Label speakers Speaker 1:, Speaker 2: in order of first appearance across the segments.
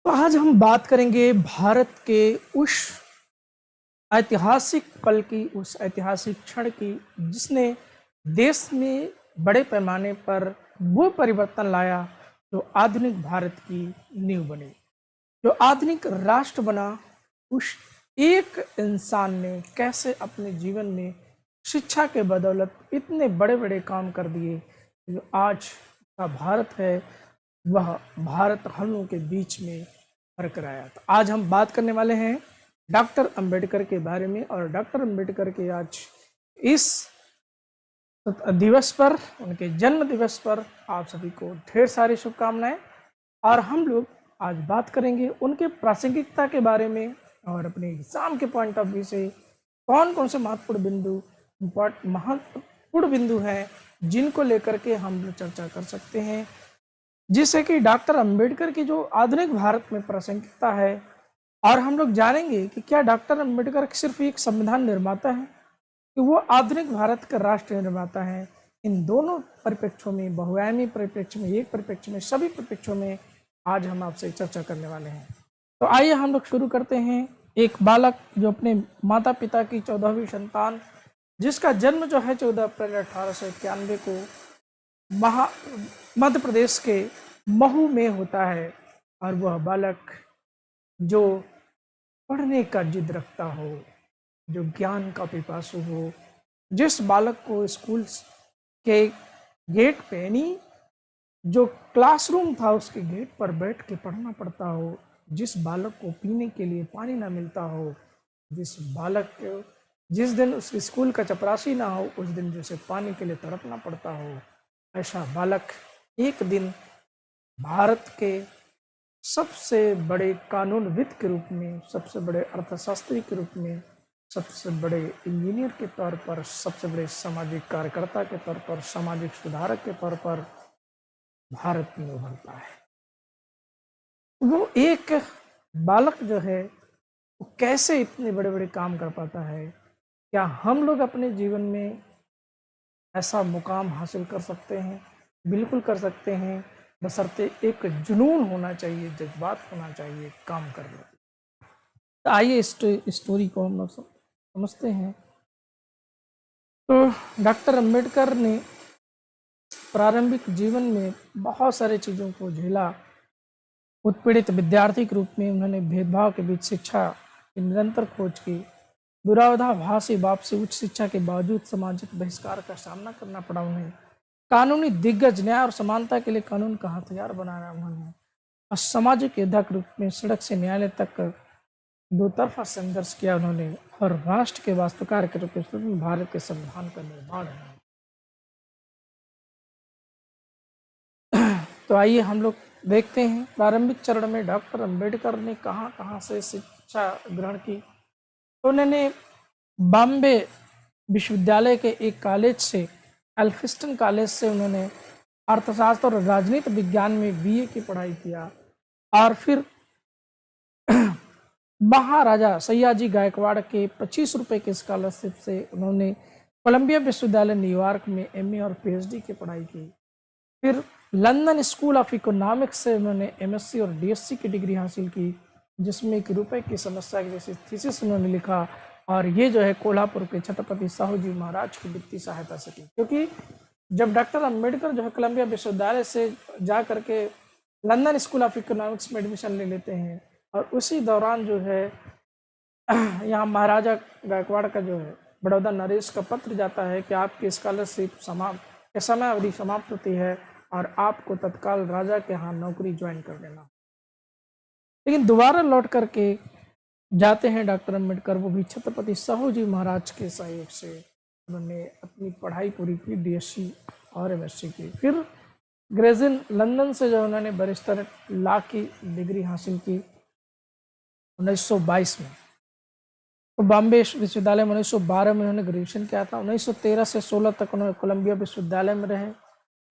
Speaker 1: तो आज हम बात करेंगे भारत के उस ऐतिहासिक पल की, उस ऐतिहासिक क्षण की जिसने देश में बड़े पैमाने पर वो परिवर्तन लाया जो आधुनिक भारत की नींव बनी, जो आधुनिक राष्ट्र बना। उस एक इंसान ने कैसे अपने जीवन में शिक्षा के बदौलत इतने बड़े बड़े काम कर दिए, जो आज का भारत है वह भारत हम लोगों के बीच में फर्क आया। तो आज हम बात करने वाले हैं डॉक्टर अंबेडकर के बारे में, और डॉक्टर अंबेडकर के आज इस दिवस पर, उनके जन्म दिवस पर आप सभी को ढेर सारी शुभकामनाएं। और हम लोग आज बात करेंगे उनके प्रासंगिकता के बारे में और अपने एग्जाम के पॉइंट ऑफ व्यू से कौन कौन से महत्वपूर्ण बिंदु हैं जिनको लेकर के हम लोग चर्चा कर सकते हैं, जिससे कि डॉक्टर अंबेडकर की जो आधुनिक भारत में प्रासंगिकता है। और हम लोग जानेंगे कि क्या डॉक्टर अंबेडकर सिर्फ एक संविधान निर्माता है कि वो आधुनिक भारत का राष्ट्र निर्माता है। इन दोनों परिप्रेक्ष्यों में, बहुआयामी परिप्रेक्ष्य में, एक परिप्रेक्ष्य में, सभी परिप्रेक्ष्यों में आज हम आपसे चर्चा करने वाले हैं। तो आइए हम लोग शुरू करते हैं। एक बालक जो अपने माता पिता की 14वीं संतान, जिसका जन्म जो है 14 अप्रैल 1891 को मध्य प्रदेश के महू में होता है, और वह बालक जो पढ़ने का जिद रखता हो, जो ज्ञान का पिपासु हो, जिस बालक को स्कूल के गेट पे, यानी जो क्लासरूम था उसके गेट पर बैठ के पढ़ना पड़ता हो, जिस बालक को पीने के लिए पानी ना मिलता हो, जिस बालक को जिस दिन उस स्कूल का चपरासी ना हो उस दिन जैसे पानी के लिए तड़पना पड़ता हो, ऐसा बालक एक दिन भारत के सबसे बड़े कानूनविद के रूप में, सबसे बड़े अर्थशास्त्री के रूप में, सबसे बड़े इंजीनियर के तौर पर, सबसे बड़े सामाजिक कार्यकर्ता के तौर पर, सामाजिक सुधारक के तौर पर भारत में उभरता है। वो एक बालक जो है वो कैसे इतने बड़े बड़े काम कर पाता है? क्या हम लोग अपने जीवन में ऐसा मुकाम हासिल कर सकते हैं? बिल्कुल कर सकते हैं, बशर्ते एक जुनून होना चाहिए, जज्बात होना चाहिए काम करने की। तो आइए इस स्टोरी को हम लोग समझते हैं। तो डॉक्टर अंबेडकर ने प्रारंभिक जीवन में बहुत सारे चीज़ों को झेला। उत्पीड़ित विद्यार्थी के रूप में उन्होंने भेदभाव के बीच शिक्षा की निरंतर खोज की। विरोधाभासी बाप से उच्च शिक्षा के बावजूद सामाजिक बहिष्कार का सामना करना पड़ा उन्हें। कानूनी दिग्गज, न्याय और समानता के लिए कानून का हथियार बनाया उन्होंने, और सामाजिक योद्धा के रूप में सड़क से न्यायालय तक दो तरफा संघर्ष किया उन्होंने, और राष्ट्र के वास्तुकार के रूप में भारत के संविधान का निर्माण है। तो आइए हम लोग देखते हैं प्रारंभिक चरण में डॉक्टर अंबेडकर ने कहाँ से शिक्षा ग्रहण की। तो उन्होंने बॉम्बे विश्वविद्यालय के एक कॉलेज से, एल्फिस्टन कॉलेज से उन्होंने अर्थशास्त्र और राजनीति विज्ञान में बीए की पढ़ाई किया, और फिर महाराजा सयाजी गायकवाड़ के 25 रुपए के स्कॉलरशिप से उन्होंने कोलंबिया विश्वविद्यालय न्यूयॉर्क में एमए और पीएचडी की पढ़ाई की। फिर लंदन स्कूल ऑफ इकोनॉमिक्स से उन्होंने एमएससी और डीएससी की डिग्री हासिल की, जिसमें एक रुपए की समस्या की जैसे थीसिस उन्होंने लिखा, और ये जो है कोल्हापुर के छत्रपति साहू जी महाराज की वित्तीय सहायता से की। क्योंकि जब डॉक्टर अंबेडकर जो है कोलंबिया विश्वविद्यालय से जा करके लंदन स्कूल ऑफ इकोनॉमिक्स में एडमिशन ले लेते हैं, और उसी दौरान जो है यहाँ महाराजा गायकवाड़ का जो है बड़ौदा नरेश का पत्र जाता है कि आपकी स्कॉलरशिप समय अवधि समाप्त होती है और आपको तत्काल राजा के यहाँ नौकरी ज्वाइन कर लेना। लेकिन दोबारा लौट करके जाते हैं डॉक्टर अंबेडकर, वो भी छत्रपति साहू जी महाराज के सहयोग से। उन्होंने अपनी पढ़ाई पूरी की, डीएससी और एमएससी की। फिर ग्रेजिन लंदन से जो उन्होंने बैरिस्टर लॉ की डिग्री हासिल की 1922 में। तो बॉम्बे विश्वविद्यालय में 1912 में उन्होंने ग्रेजुएशन किया था। 1913 से 16 तक उन्होंने कोलंबिया विश्वविद्यालय में रहे।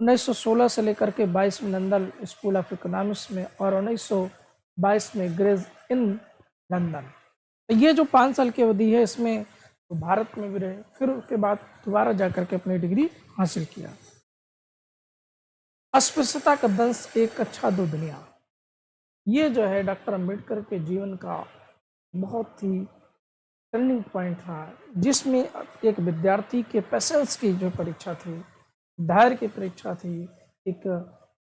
Speaker 1: 1916 से लेकर के 22 में लंदन स्कूल ऑफ इकोनॉमिक्स में, और 1922 में ग्रेज इन लंदन। तो ये जो 5 साल की अवधि है इसमें तो भारत में भी रहे। फिर उसके बाद दोबारा जाकर के अपनी डिग्री हासिल किया। अस्पृश्यता का दंश एक अच्छा दो दुनिया, ये जो है डॉक्टर अंबेडकर के जीवन का बहुत ही टर्निंग पॉइंट था, जिसमें एक विद्यार्थी के पेशेंस की जो परीक्षा थी, धैर्य की परीक्षा थी, एक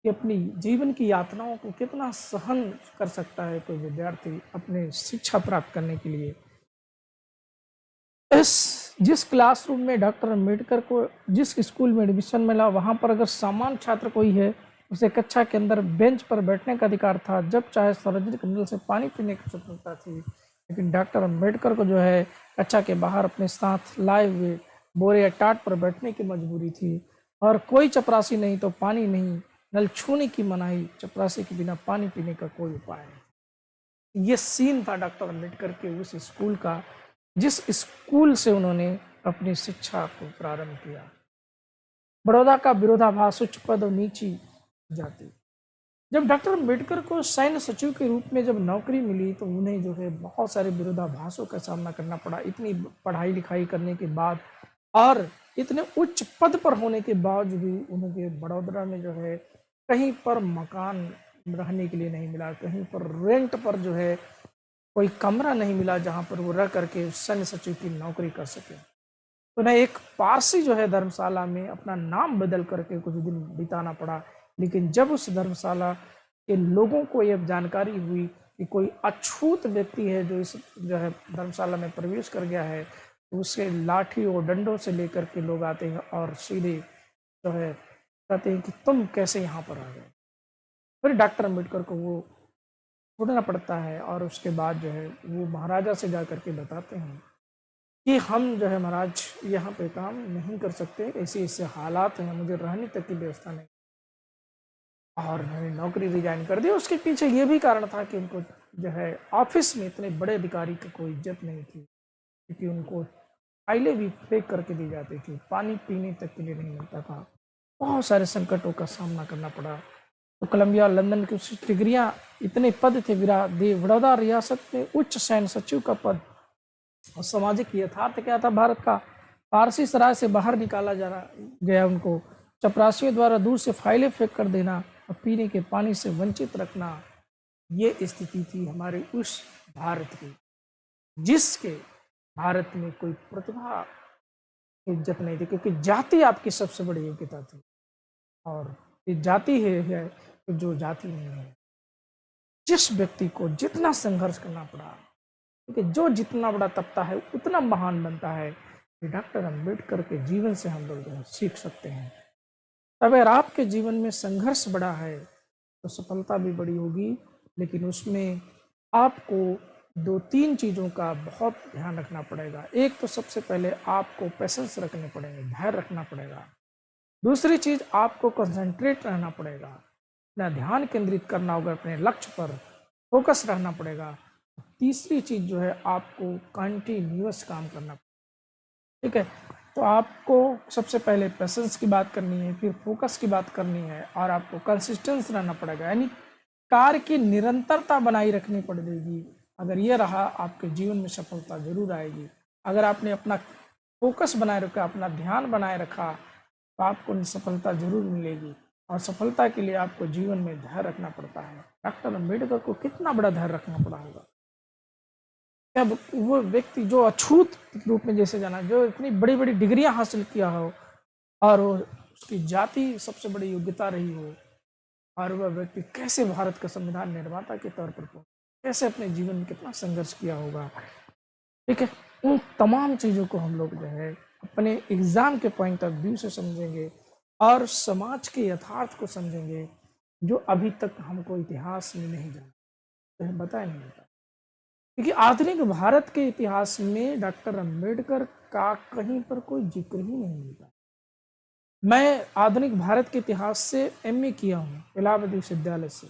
Speaker 1: कि अपनी जीवन की यातनाओं को कितना सहन कर सकता है कोई विद्यार्थी अपने शिक्षा प्राप्त करने के लिए। इस जिस क्लासरूम में डॉक्टर अंबेडकर को जिस स्कूल में एडमिशन मिला, वहाँ पर अगर सामान्य छात्र कोई है, उसे कक्षा के अंदर बेंच पर बैठने का अधिकार था, जब चाहे सार्वजनिक नल से पानी पीने की स्वतंत्रता थी। लेकिन डॉक्टर अंबेडकर को जो है कक्षा के बाहर अपने साथ लाए हुए बोरे या टाट पर बैठने की मजबूरी थी, और कोई चपरासी नहीं तो पानी नहीं, नल छूने की मनाही, चपरासी के बिना पानी पीने का कोई उपाय नहीं। ये सीन था डॉक्टर अंबेडकर के उस स्कूल का, जिस स्कूल से उन्होंने अपनी शिक्षा को प्रारंभ किया। बड़ौदा का विरोधाभास, उच्च पद और नीची जाति। जब डॉक्टर अंबेडकर को सैन्य सचिव के रूप में जब नौकरी मिली, तो उन्हें जो है बहुत सारे विरोधाभासों का सामना करना पड़ा। इतनी पढ़ाई लिखाई करने के बाद और इतने उच्च पद पर होने के बावजूद भी उन्हें बड़ौदा में जो है कहीं पर मकान रहने के लिए नहीं मिला, कहीं पर रेंट पर जो है कोई कमरा नहीं मिला जहां पर वो रह करके सैन्य सचिव की नौकरी कर सके। तो उन्हें एक पारसी जो है धर्मशाला में अपना नाम बदल करके कुछ दिन बिताना पड़ा। लेकिन जब उस धर्मशाला के लोगों को यह जानकारी हुई कि कोई अछूत व्यक्ति है जो इस जो है धर्मशाला में प्रवेश कर गया है, तो उसे लाठी और डंडों से लेकर के लोग आते हैं और सीधे जो है कहते हैं कि तुम कैसे यहाँ पर आ गए। फिर डॉक्टर अंबेडकर को वो छोड़ना पड़ता है, और उसके बाद जो है वो महाराजा से जा करके बताते हैं कि हम जो है महाराज यहाँ पे काम नहीं कर सकते, ऐसे ऐसे हालात हैं, मुझे रहने तक की व्यवस्था नहीं, और मैंने नौकरी रिजाइन कर दी। उसके पीछे ये भी कारण था कि उनको जो है ऑफिस में इतने बड़े अधिकारी की कोई इज्जत नहीं थी, क्योंकि उनको फाइलें भी फेंक करके दी जाती थी, पानी पीने तक के लिए नहीं मिलता था। बहुत सारे संकटों का सामना करना पड़ा। तो कोलंबिया लंदन की कुछ डिग्रियाँ, इतने पद थे, बड़ौदा रियासत में उच्च सैन्य सचिव का पद, और सामाजिक यथार्थ क्या था भारत का, पारसी सराय से बाहर निकाला गया उनको, चपरासियों द्वारा दूर से फाइलें फेंक कर देना और पीने के पानी से वंचित रखना। ये स्थिति थी हमारे उस भारत की, जिसके भारत में कोई प्रतिभा इज्जत नहीं थी, क्योंकि जाति आपकी सबसे बड़ी योग्यता थी, और ये जाति है तो जो जाति नहीं है, जिस व्यक्ति को जितना संघर्ष करना पड़ा, क्योंकि जो जितना बड़ा तपता है उतना महान बनता है। ये डॉक्टर अंबेडकर के जीवन से हम लोग सीख सकते हैं। अगर आपके जीवन में संघर्ष बड़ा है तो सफलता भी बड़ी होगी, लेकिन उसमें आपको 2-3 चीज़ों का बहुत ध्यान रखना पड़ेगा। एक तो सबसे पहले आपको पेशेंस रखने पड़ेंगे, धैर्य रखना पड़ेगा। दूसरी चीज़, आपको कंसंट्रेट रहना पड़ेगा, अपना ध्यान केंद्रित करना होगा, अपने लक्ष्य पर फोकस रहना पड़ेगा। तीसरी चीज़ जो है, आपको कंटिन्यूअस काम करना पड़ेगा। ठीक है, तो आपको सबसे पहले पेशेंस की बात करनी है, फिर फोकस की बात करनी है, और आपको कंसिस्टेंस रहना पड़ेगा, यानी कार्य की निरंतरता बनाई रखनी पड़ेगी। अगर ये रहा, आपके जीवन में सफलता जरूर आएगी। अगर आपने अपना फोकस बनाए रखा, अपना ध्यान बनाए रखा, तो आपको सफलता जरूर मिलेगी, और सफलता के लिए आपको जीवन में धैर्य रखना पड़ता है। डॉक्टर अंबेडकर को कितना बड़ा धैर्य रखना पड़ा होगा। अब वो व्यक्ति जो अछूत रूप में जैसे जाना, जो इतनी बड़ी बड़ी डिग्रियां हासिल किया हो, और वो उसकी जाति सबसे बड़ी योग्यता रही हो, और वह व्यक्ति कैसे भारत का संविधान निर्माता के तौर पर कैसे अपने जीवन में कितना संघर्ष किया होगा। ठीक है, उन तमाम चीज़ों को हम लोग जो है अपने एग्जाम के पॉइंट ऑफ व्यू से समझेंगे, और समाज के यथार्थ को समझेंगे, जो अभी तक हमको इतिहास में नहीं जाना, तो बताया नहीं जाता। क्योंकि आधुनिक भारत के इतिहास में डॉक्टर अंबेडकर का कहीं पर कोई जिक्र ही नहीं मिलता। मैं आधुनिक भारत के इतिहास से एमए किया हूँ इलाहाबाद विश्वविद्यालय से,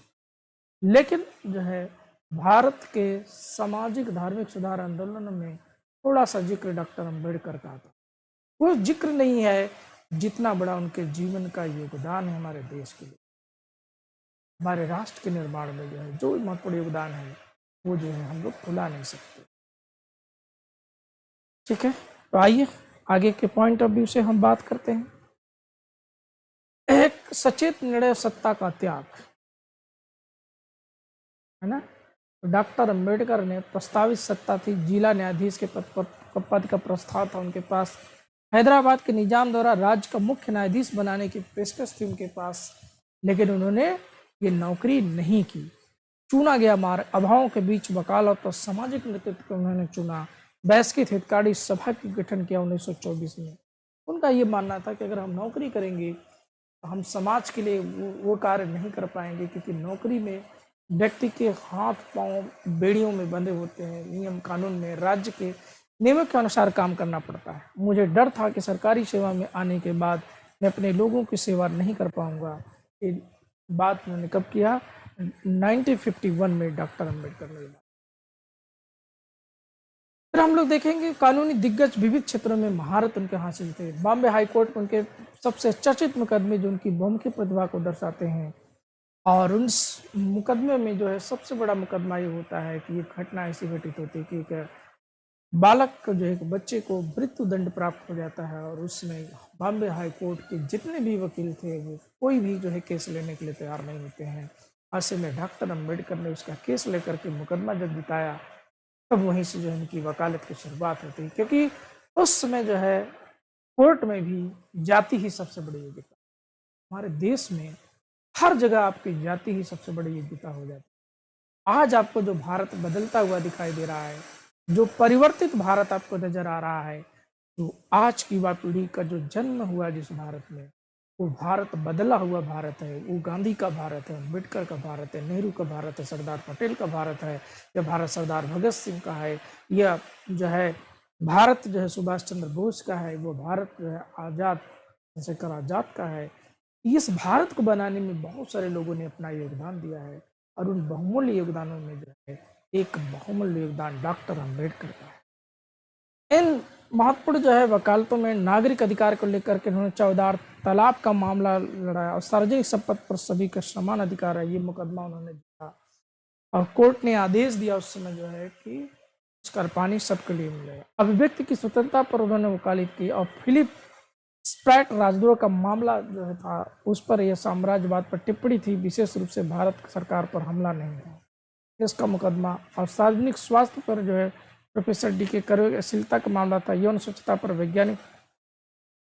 Speaker 1: लेकिन जो है भारत के सामाजिक धार्मिक सुधार आंदोलन में थोड़ा सा जिक्र डॉक्टर अंबेडकर का था। वो जिक्र नहीं है जितना बड़ा उनके जीवन का योगदान है हमारे देश के लिए, हमारे राष्ट्र के निर्माण में जो है जो महत्वपूर्ण योगदान है, वो जो है हम लोग भुला नहीं सकते। ठीक है, तो आइए आगे के पॉइंट ऑफ व्यू से हम बात करते हैं। एक सचेत निर्णय, सत्ता का त्याग, है ना। तो डॉक्टर अंबेडकर ने प्रस्तावित सत्ता थी, जिला न्यायाधीश के पद का प्रस्ताव था उनके पास, हैदराबाद के निजाम द्वारा राज्य का मुख्य न्यायाधीश बनाने की पेशकश थी उनके पास, लेकिन उन्होंने ये नौकरी नहीं की। चुना गया मार्ग अभावों के बीच वकालत और सामाजिक नेतृत्व को उन्होंने चुना। वैश्विक हितकारी सभा की गठन किया 1924 में। उनका ये मानना था कि अगर हम नौकरी करेंगे तो हम समाज के लिए वो कार्य नहीं कर पाएंगे, क्योंकि नौकरी में व्यक्ति के हाथ पांव बेड़ियों में बंधे होते हैं, नियम कानून में राज्य के नियमों के अनुसार काम करना पड़ता है। मुझे डर था कि सरकारी सेवा में आने के बाद मैं अपने लोगों की सेवा नहीं कर पाऊंगा। ये बात मैंने कब किया? 1951 में डॉक्टर अंबेडकर ने। फिर हम लोग देखेंगे कानूनी दिग्गज विविध क्षेत्रों में महारत उनके हासिल थे। बॉम्बे हाई कोर्ट में उनके सबसे चर्चित मुकदमे जो उनकी बहुमुखी प्रतिभा को दर्शाते हैं, और उन मुकदमे में जो है सबसे बड़ा मुकदमा ये होता है कि ये घटना ऐसी घटित होती है कि एक बालक को जो एक बच्चे को मृत्यु दंड प्राप्त हो जाता है, और उसमें बॉम्बे हाई कोर्ट के जितने भी वकील थे वो कोई भी जो है केस लेने के लिए तैयार नहीं होते हैं। ऐसे में डॉक्टर अंबेडकर ने उसका केस लेकर के मुकदमा जब जिताया, तब वहीं से जो है इनकी वकालत की शुरुआत होती है, क्योंकि उस समय जो है कोर्ट में भी जाति ही सबसे बड़ी योग्यता। हमारे देश में हर जगह आपकी जाति ही सबसे बड़ी योग्यता हो जाती है। आज आपको जो भारत बदलता हुआ दिखाई दे रहा है, जो परिवर्तित भारत आपको नजर आ रहा है, तो आज की युवा पीढ़ी का जो जन्म हुआ जिस भारत में, वो भारत बदला हुआ भारत है। वो गांधी का भारत है, अम्बेडकर का भारत है, नेहरू का भारत है, सरदार पटेल का भारत है, या भारत सरदार भगत सिंह का है, या जो है भारत जो है सुभाष चंद्र बोस का है, वो भारत जो है आज़ाद चंद्रशेखर आज़ाद का है। इस भारत को बनाने में बहुत सारे लोगों ने अपना योगदान दिया है, और उन बहुमूल्य योगदानों में जो है एक बहुमूल्य योगदान डॉक्टर अंबेडकर का है। इन महत्वपूर्ण जो है वकालतों में नागरिक अधिकार को लेकर के उन्होंने चौदार तालाब का मामला लड़ाया, और सार्वजनिक संपत्ति पर सभी का समान अधिकार है, ये मुकदमा उन्होंने जीता। और कोर्ट ने आदेश दिया उस समय जो है कि उसका पानी सबके लिए मिलेगा। अभिव्यक्ति की स्वतंत्रता पर उन्होंने वकालत की, और फिलिप स्प्रैट राजद्रोह का मामला जो है था, उस पर यह साम्राज्यवाद पर टिप्पणी थी, विशेष रूप से भारत सरकार पर हमला नहीं था, इसका मुकदमा। और सार्वजनिक स्वास्थ्य पर जो है प्रोफेसर डी.के. कार्यशीलता का मामला था, यौन स्वच्छता पर वैज्ञानिक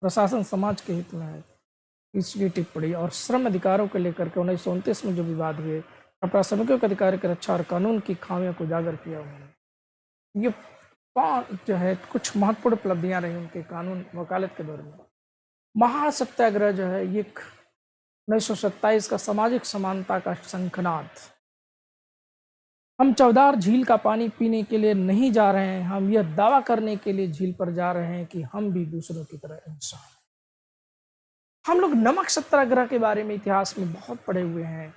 Speaker 1: प्रशासन समाज के हित में है, इसकी टिप्पणी। और श्रम अधिकारों को लेकर के 1929 में जो विवाद हुए, अपना श्रमिकों के अधिकार की रक्षा और कानून की खामियों को उजागर किया उन्होंने। ये जो है कुछ महत्वपूर्ण उपलब्धियां रही उनके कानून वकालत के दौर में। महासत्याग्रह जो है ये 1927 का सामाजिक समानता का शंखनाद। हम चौदार झील का पानी पीने के लिए नहीं जा रहे हैं, हम यह दावा करने के लिए झील पर जा रहे हैं कि हम भी दूसरों की तरह इंसान। हम लोग नमक सत्याग्रह के बारे में इतिहास में बहुत पढ़े हुए हैं,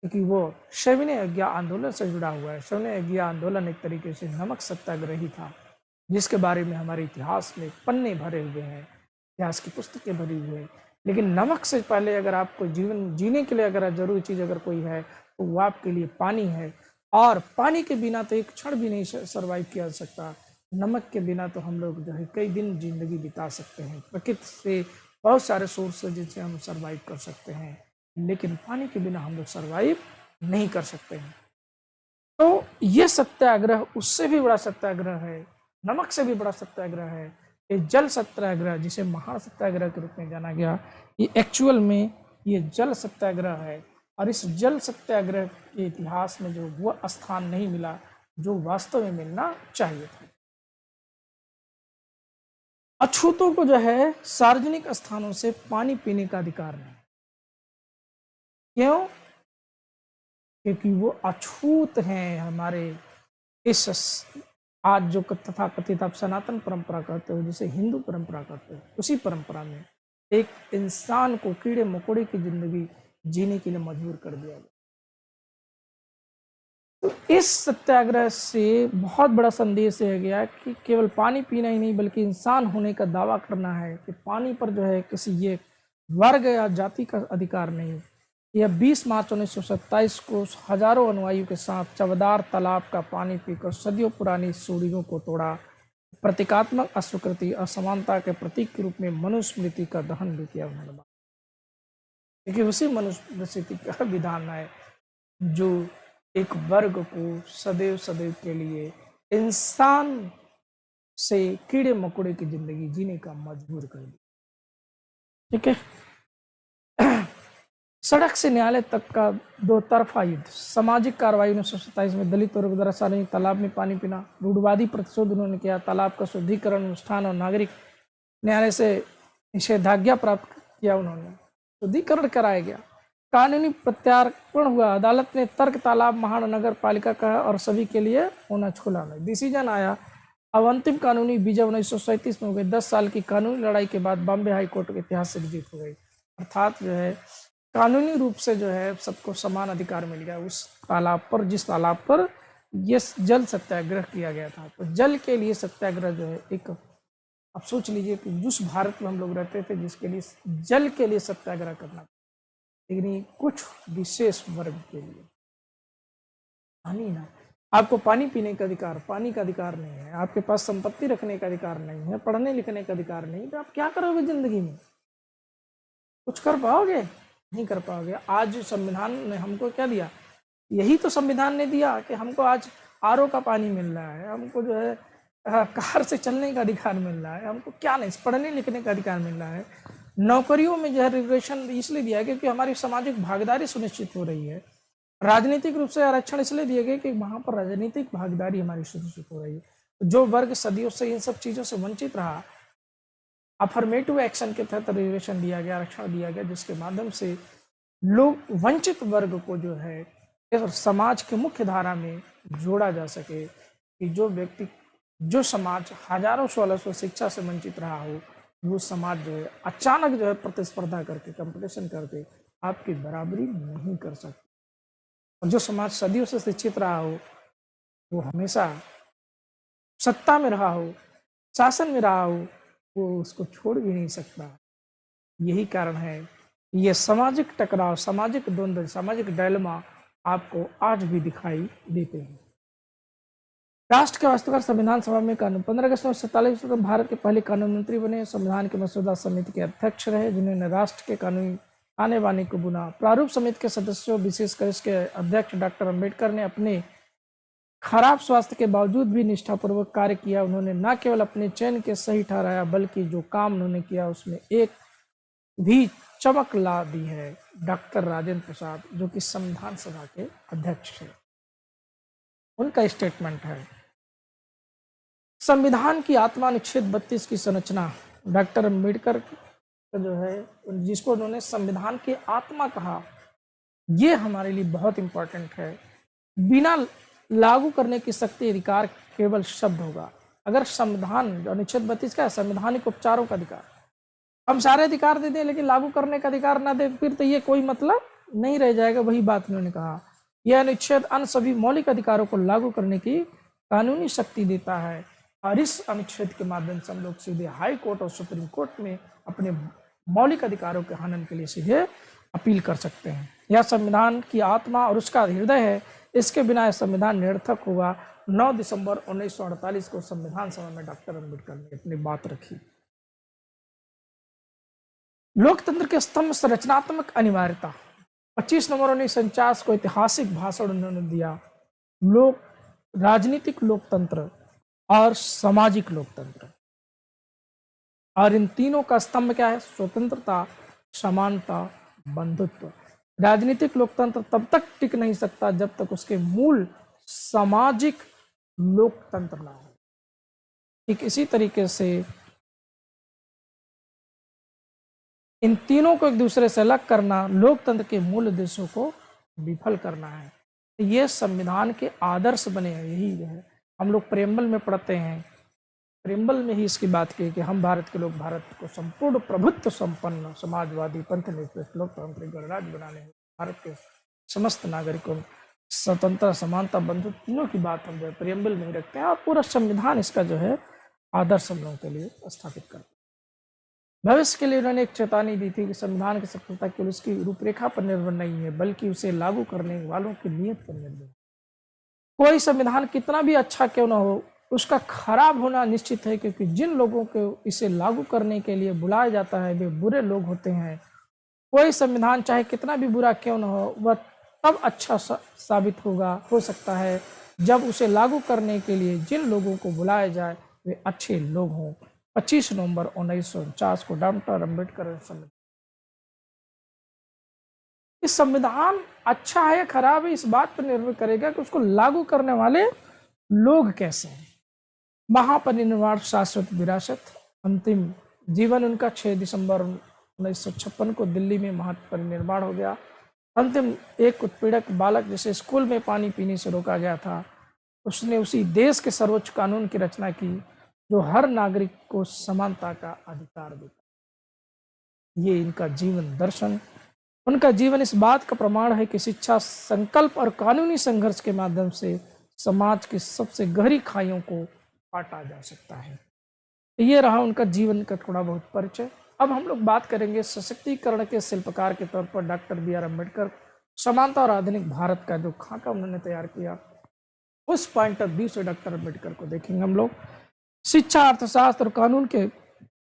Speaker 1: क्योंकि वो सविनय अवज्ञा आंदोलन से जुड़ा हुआ है। सविनय अवज्ञा आंदोलन एक तरीके से नमक सत्याग्रह ही था, जिसके बारे में हमारे इतिहास में पन्ने भरे हुए हैं, इतिहास की पुस्तकें भरी हुई हैं। लेकिन नमक से पहले अगर आपको जीवन जीने के लिए अगर जरूरी चीज़ अगर कोई है, तो वो आपके लिए पानी है, और पानी के बिना तो एक क्षण भी नहीं सर्वाइव किया जा सकता। नमक के बिना तो हम लोग जो है कई दिन जिंदगी बिता सकते हैं। प्रकृति से बहुत सारे सोर्स है जिनसे हम सर्वाइव कर सकते हैं, लेकिन पानी के बिना हम लोग सर्वाइव नहीं कर सकते हैं। तो ये सत्याग्रह उससे भी बड़ा सत्याग्रह है, नमक से भी बड़ा सत्याग्रह है। ये जल सत्याग्रह, जिसे महान सत्याग्रह के रूप में जाना गया, ये एक्चुअल में ये जल सत्याग्रह है। और इस जल सत्याग्रह के इतिहास में जो वो स्थान नहीं मिला जो वास्तव में मिलना चाहिए था। अछूतों को जो है सार्वजनिक स्थानों से पानी पीने का अधिकार नहीं। क्यों? क्योंकि वो अछूत हैं। हमारे इस आज जो तथा कथित आप सनातन परंपरा कहते हो, जिसे हिंदू परंपरा कहते हो, उसी परंपरा में एक इंसान को कीड़े मकोड़े की जिंदगी जीने के लिए मजबूर कर दिया गया। तो इस सत्याग्रह से बहुत बड़ा संदेश यह गया कि केवल पानी पीना ही नहीं, बल्कि इंसान होने का दावा करना है कि पानी पर जो है किसी ये वर्ग या जाति का अधिकार नहीं। यह 20 मार्च 1927 को हजारों अनुयायियों के साथ चवदार तालाब का पानी पीकर सदियों पुरानी सूढ़ियों को तोड़ा। प्रतीकात्मक अस्वीकृति असमानता के प्रतीक के रूप में मनुस्मृति का दहन भी किया उन्होंने। क्योंकि उसी मनुस्मृति का विधान है जो एक वर्ग को सदैव सदैव के लिए इंसान से कीड़े मकोड़े की जिंदगी जीने का मजबूर कर दिया। ठीक है। सड़क से न्यायालय तक का दो तरफा युद्ध, सामाजिक कार्रवाई 1927 में दलित वर्ग द्वारा सार्वजनिक तालाब में पानी पीना, रूढ़वादी प्रतिशोध उन्होंने किया, तालाब का शुद्धिकरण अनुष्ठान और नागरिक न्यायालय से निषेधाज्ञा प्राप्त किया, उन्होंने शुद्धिकरण कराया गया, कानूनी प्रत्यार्पण हुआ, अदालत ने तर्क तालाब महानगर पालिका का और सभी के लिए होना खुला नहीं, डिसीजन आया। अब अंतिम कानूनी विजय 1937 में हो गई। 10 साल की कानूनी लड़ाई के बाद बॉम्बे हाई कोर्ट के ऐतिहासिक जीत हो गई। अर्थात जो है कानूनी रूप से जो है सबको समान अधिकार मिल गया उस तालाब पर, जिस तालाब पर ये जल सत्याग्रह किया गया था। तो जल के लिए सत्याग्रह जो है एक, आप सोच लीजिए कि जिस भारत में हम लोग रहते थे जिसके लिए जल के लिए सत्याग्रह करना, लेकिन कुछ विशेष वर्ग के लिए पानी ना, आपको पानी पीने का अधिकार, पानी का अधिकार नहीं है, आपके पास संपत्ति रखने का अधिकार नहीं है, पढ़ने लिखने का अधिकार नहीं, तो आप क्या करोगे जिंदगी में? कुछ कर पाओगे? नहीं कर पाओगे। आज संविधान ने हमको क्या दिया? यही तो संविधान ने दिया कि हमको आज आरओ का पानी मिल रहा है, हमको जो है कार से चलने का अधिकार मिल रहा है, हमको क्या नहीं, पढ़ने लिखने का अधिकार मिल रहा है। नौकरियों में जो है रिजर्वेशन इसलिए दिया गया क्योंकि हमारी सामाजिक भागीदारी सुनिश्चित हो रही है। राजनीतिक रूप से आरक्षण इसलिए दिए गए कि वहां पर राजनीतिक भागीदारी हमारी सुनिश्चित हो रही है। जो वर्ग सदियों से इन सब चीजों से वंचित रहा, अफर्मेटिव एक्शन के तहत रिजर्वेशन दिया गया, आरक्षण दिया गया, जिसके माध्यम से लोग वंचित वर्ग को जो है समाज के मुख्य धारा में जोड़ा जा सके, कि जो व्यक्ति, जो समाज हजारों सालों से शिक्षा से वंचित रहा हो, वो समाज जो है अचानक जो है प्रतिस्पर्धा करके, कंपटीशन करके आपकी बराबरी नहीं कर सकता। और जो समाज सदियों से शिक्षित रहा हो, वो हमेशा सत्ता में रहा हो, शासन में रहा हो, वो उसको छोड़ भी नहीं सकता। यही कारण है ये सामाजिक टकराव, सामाजिक द्वंद्व, सामाजिक डायलेमा आपको आज भी दिखाई देते हैं। राष्ट्र के वास्तुकार संविधान सभा में कानून 15 अगस्त 1947 को भारत के पहले कानून मंत्री बने, संविधान के मसौदा समिति के अध्यक्ष रहे, जिन्होंने राष्ट्र के कानूनी आने बाने को बुना। प्रारूप समिति के सदस्यों, विशेषकर इसके अध्यक्ष डॉक्टर अंबेडकर ने अपने खराब स्वास्थ्य के बावजूद भी निष्ठापूर्वक कार्य किया। उन्होंने न केवल अपने चयन के सही ठहराया, बल्कि जो काम उन्होंने किया उसमें एक भी चमक ला दी है। डॉक्टर राजेंद्र प्रसाद, जो कि संविधान सभा के अध्यक्ष हैं, उनका स्टेटमेंट है, संविधान की आत्मा अनुच्छेद 32 की संरचना। डॉक्टर अंबेडकर जो है, जिसको उन्होंने संविधान की आत्मा कहा, ये हमारे लिए बहुत इंपॉर्टेंट है। बिना लागू करने की शक्ति अधिकार केवल शब्द होगा। अगर संविधान, अनुच्छेद 32 का है संवैधानिक उपचारों का अधिकार, हम सारे अधिकार दे दें लेकिन लागू करने का अधिकार ना दे, फिर तो ये कोई मतलब नहीं रह जाएगा। वही बात उन्होंने कहा, यह अनुच्छेद अन्य सभी मौलिक अधिकारों को लागू करने की कानूनी शक्ति देता है, और इस अनुच्छेद के माध्यम से हम लोग सीधे हाई कोर्ट और सुप्रीम कोर्ट में अपने मौलिक अधिकारों के हनन के लिए सीधे अपील कर सकते हैं। यह संविधान की आत्मा और उसका हृदय है। इसके बिना यह संविधान निरर्थक होगा। 9 दिसंबर 1948 को संविधान सभा में डॉक्टर अंबेडकर ने अपनी बात रखी। लोकतंत्र के स्तंभ संरचनात्मक अनिवार्यता। 25 नवंबर 1949 को ऐतिहासिक भाषण उन्होंने दिया। लोक, राजनीतिक लोकतंत्र और सामाजिक लोकतंत्र, और इन तीनों का स्तंभ क्या है? स्वतंत्रता, समानता, बंधुत्व। राजनीतिक लोकतंत्र तब तक टिक नहीं सकता जब तक उसके मूल सामाजिक लोकतंत्र ना हो। ठीक इसी तरीके से इन तीनों को एक दूसरे से अलग करना लोकतंत्र के मूल उद्देश्यों को विफल करना है। ये संविधान के आदर्श बने हैं। यही है हम लोग प्रेम्बल में पढ़ते हैं, प्रेम्बल में ही इसकी बात की कि हम भारत के लोग भारत को संपूर्ण प्रभुत्व संपन्न समाजवादी पंथनिरपेक्ष लोकतांत्रिक गणराज्य बनाने हैं। भारत के समस्त नागरिकों स्वतंत्रता, समानता, बंधुत्व तीनों की बात हम जो प्रेम्बल में ही रखते हैं, और पूरा संविधान इसका जो है आदर्श हम लोगों के लिए स्थापित करते हैं। भविष्य के लिए उन्होंने एक चेतावनी दी थी कि संविधान की सफलता केवल उसकी रूपरेखा पर निर्भर नहीं है, बल्कि उसे लागू करने वालों की नीयत पर निर्भर है। कोई संविधान कितना भी अच्छा क्यों ना हो, उसका खराब होना निश्चित है, क्योंकि जिन लोगों को इसे लागू करने के लिए बुलाया जाता है वे बुरे लोग होते हैं। कोई संविधान चाहे कितना भी बुरा क्यों ना हो, वह तब अच्छा साबित हो सकता है जब उसे लागू करने के लिए जिन लोगों को बुलाया जाए वे अच्छे लोग हों। 25 नवंबर 1949 को डॉक्टर अम्बेडकर ने इस संविधान अच्छा है या खराब है इस बात पर निर्भर करेगा कि उसको लागू करने वाले लोग कैसे हैं। महापरिनिर्वाण शाश्वत विरासत, अंतिम जीवन उनका 6 दिसंबर 1956 को दिल्ली में महापरिनिर्वाण हो गया। अंतिम एक उत्पीड़क बालक जिसे स्कूल में पानी पीने से रोका गया था, उसने उसी देश के सर्वोच्च कानून की रचना की जो हर नागरिक को समानता का अधिकार देता। ये इनका जीवन दर्शन, उनका जीवन इस बात का प्रमाण है कि शिक्षा, संकल्प और कानूनी संघर्ष के माध्यम से समाज की सबसे गहरी खाइयों को काटा जा सकता है। ये रहा उनका जीवन का थोड़ा बहुत परिचय। अब हम लोग बात करेंगे सशक्तिकरण के शिल्पकार के तौर पर डॉक्टर बी आर अम्बेडकर, समानता और आधुनिक भारत का जो खाका उन्होंने तैयार किया, उस पॉइंट ऑफ व्यू से डॉक्टर अम्बेडकर को देखेंगे हम लोग। शिक्षा, अर्थशास्त्र और कानून के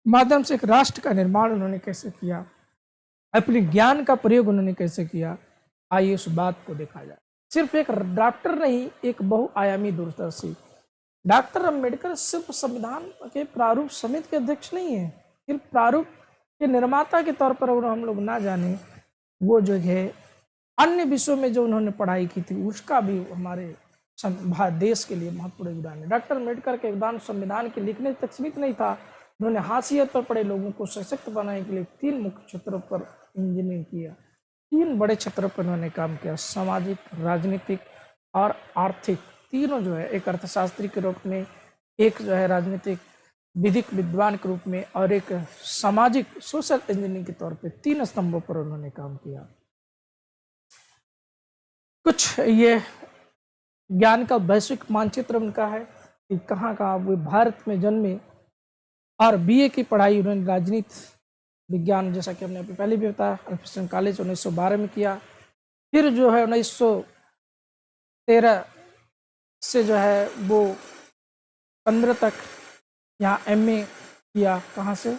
Speaker 1: माध्यम से एक राष्ट्र का निर्माण उन्होंने कैसे किया, अपने ज्ञान का प्रयोग उन्होंने कैसे किया, आइए उस बात को देखा जाए। सिर्फ एक डॉक्टर नहीं, एक बहुआयामी दूरदर्शी डॉक्टर अम्बेडकर सिर्फ संविधान के प्रारूप समिति के अध्यक्ष नहीं है, सिर्फ प्रारूप के निर्माता के तौर पर अगर हम लोग ना जाने, वो जो है अन्य विषयों में जो उन्होंने पढ़ाई की थी उसका भी हमारे देश के लिए महत्वपूर्ण योगदान है। डॉक्टर अम्बेडकर का योगदान संविधान के लिखने तक सीमित नहीं था, उन्होंने हाशियत पर पड़े लोगों को सशक्त बनाने के लिए 3 मुख्य क्षेत्रों पर इंजीनियरिंग किया। 3 बड़े क्षेत्रों पर उन्होंने काम किया, सामाजिक, राजनीतिक और आर्थिक। तीनों जो है, एक अर्थशास्त्री के रूप में, एक जो है राजनीतिक विधिक विद्वान के रूप में, और एक सामाजिक सोशल इंजीनियरिंग के तौर पे 3 स्तंभों पर उन्होंने काम किया। कुछ ये ज्ञान का वैश्विक मानचित्र उनका है कि कहाँ कहाँ वो भारत में जन्मे, और बीए की पढ़ाई उन्होंने राजनीति विज्ञान, जैसा कि हमने अभी पहले भी बताया, अल्फ्रेड कॉलेज 1912 में किया। फिर जो है 1913 से जो है वो 15 तक यहाँ एमए किया, कहाँ से,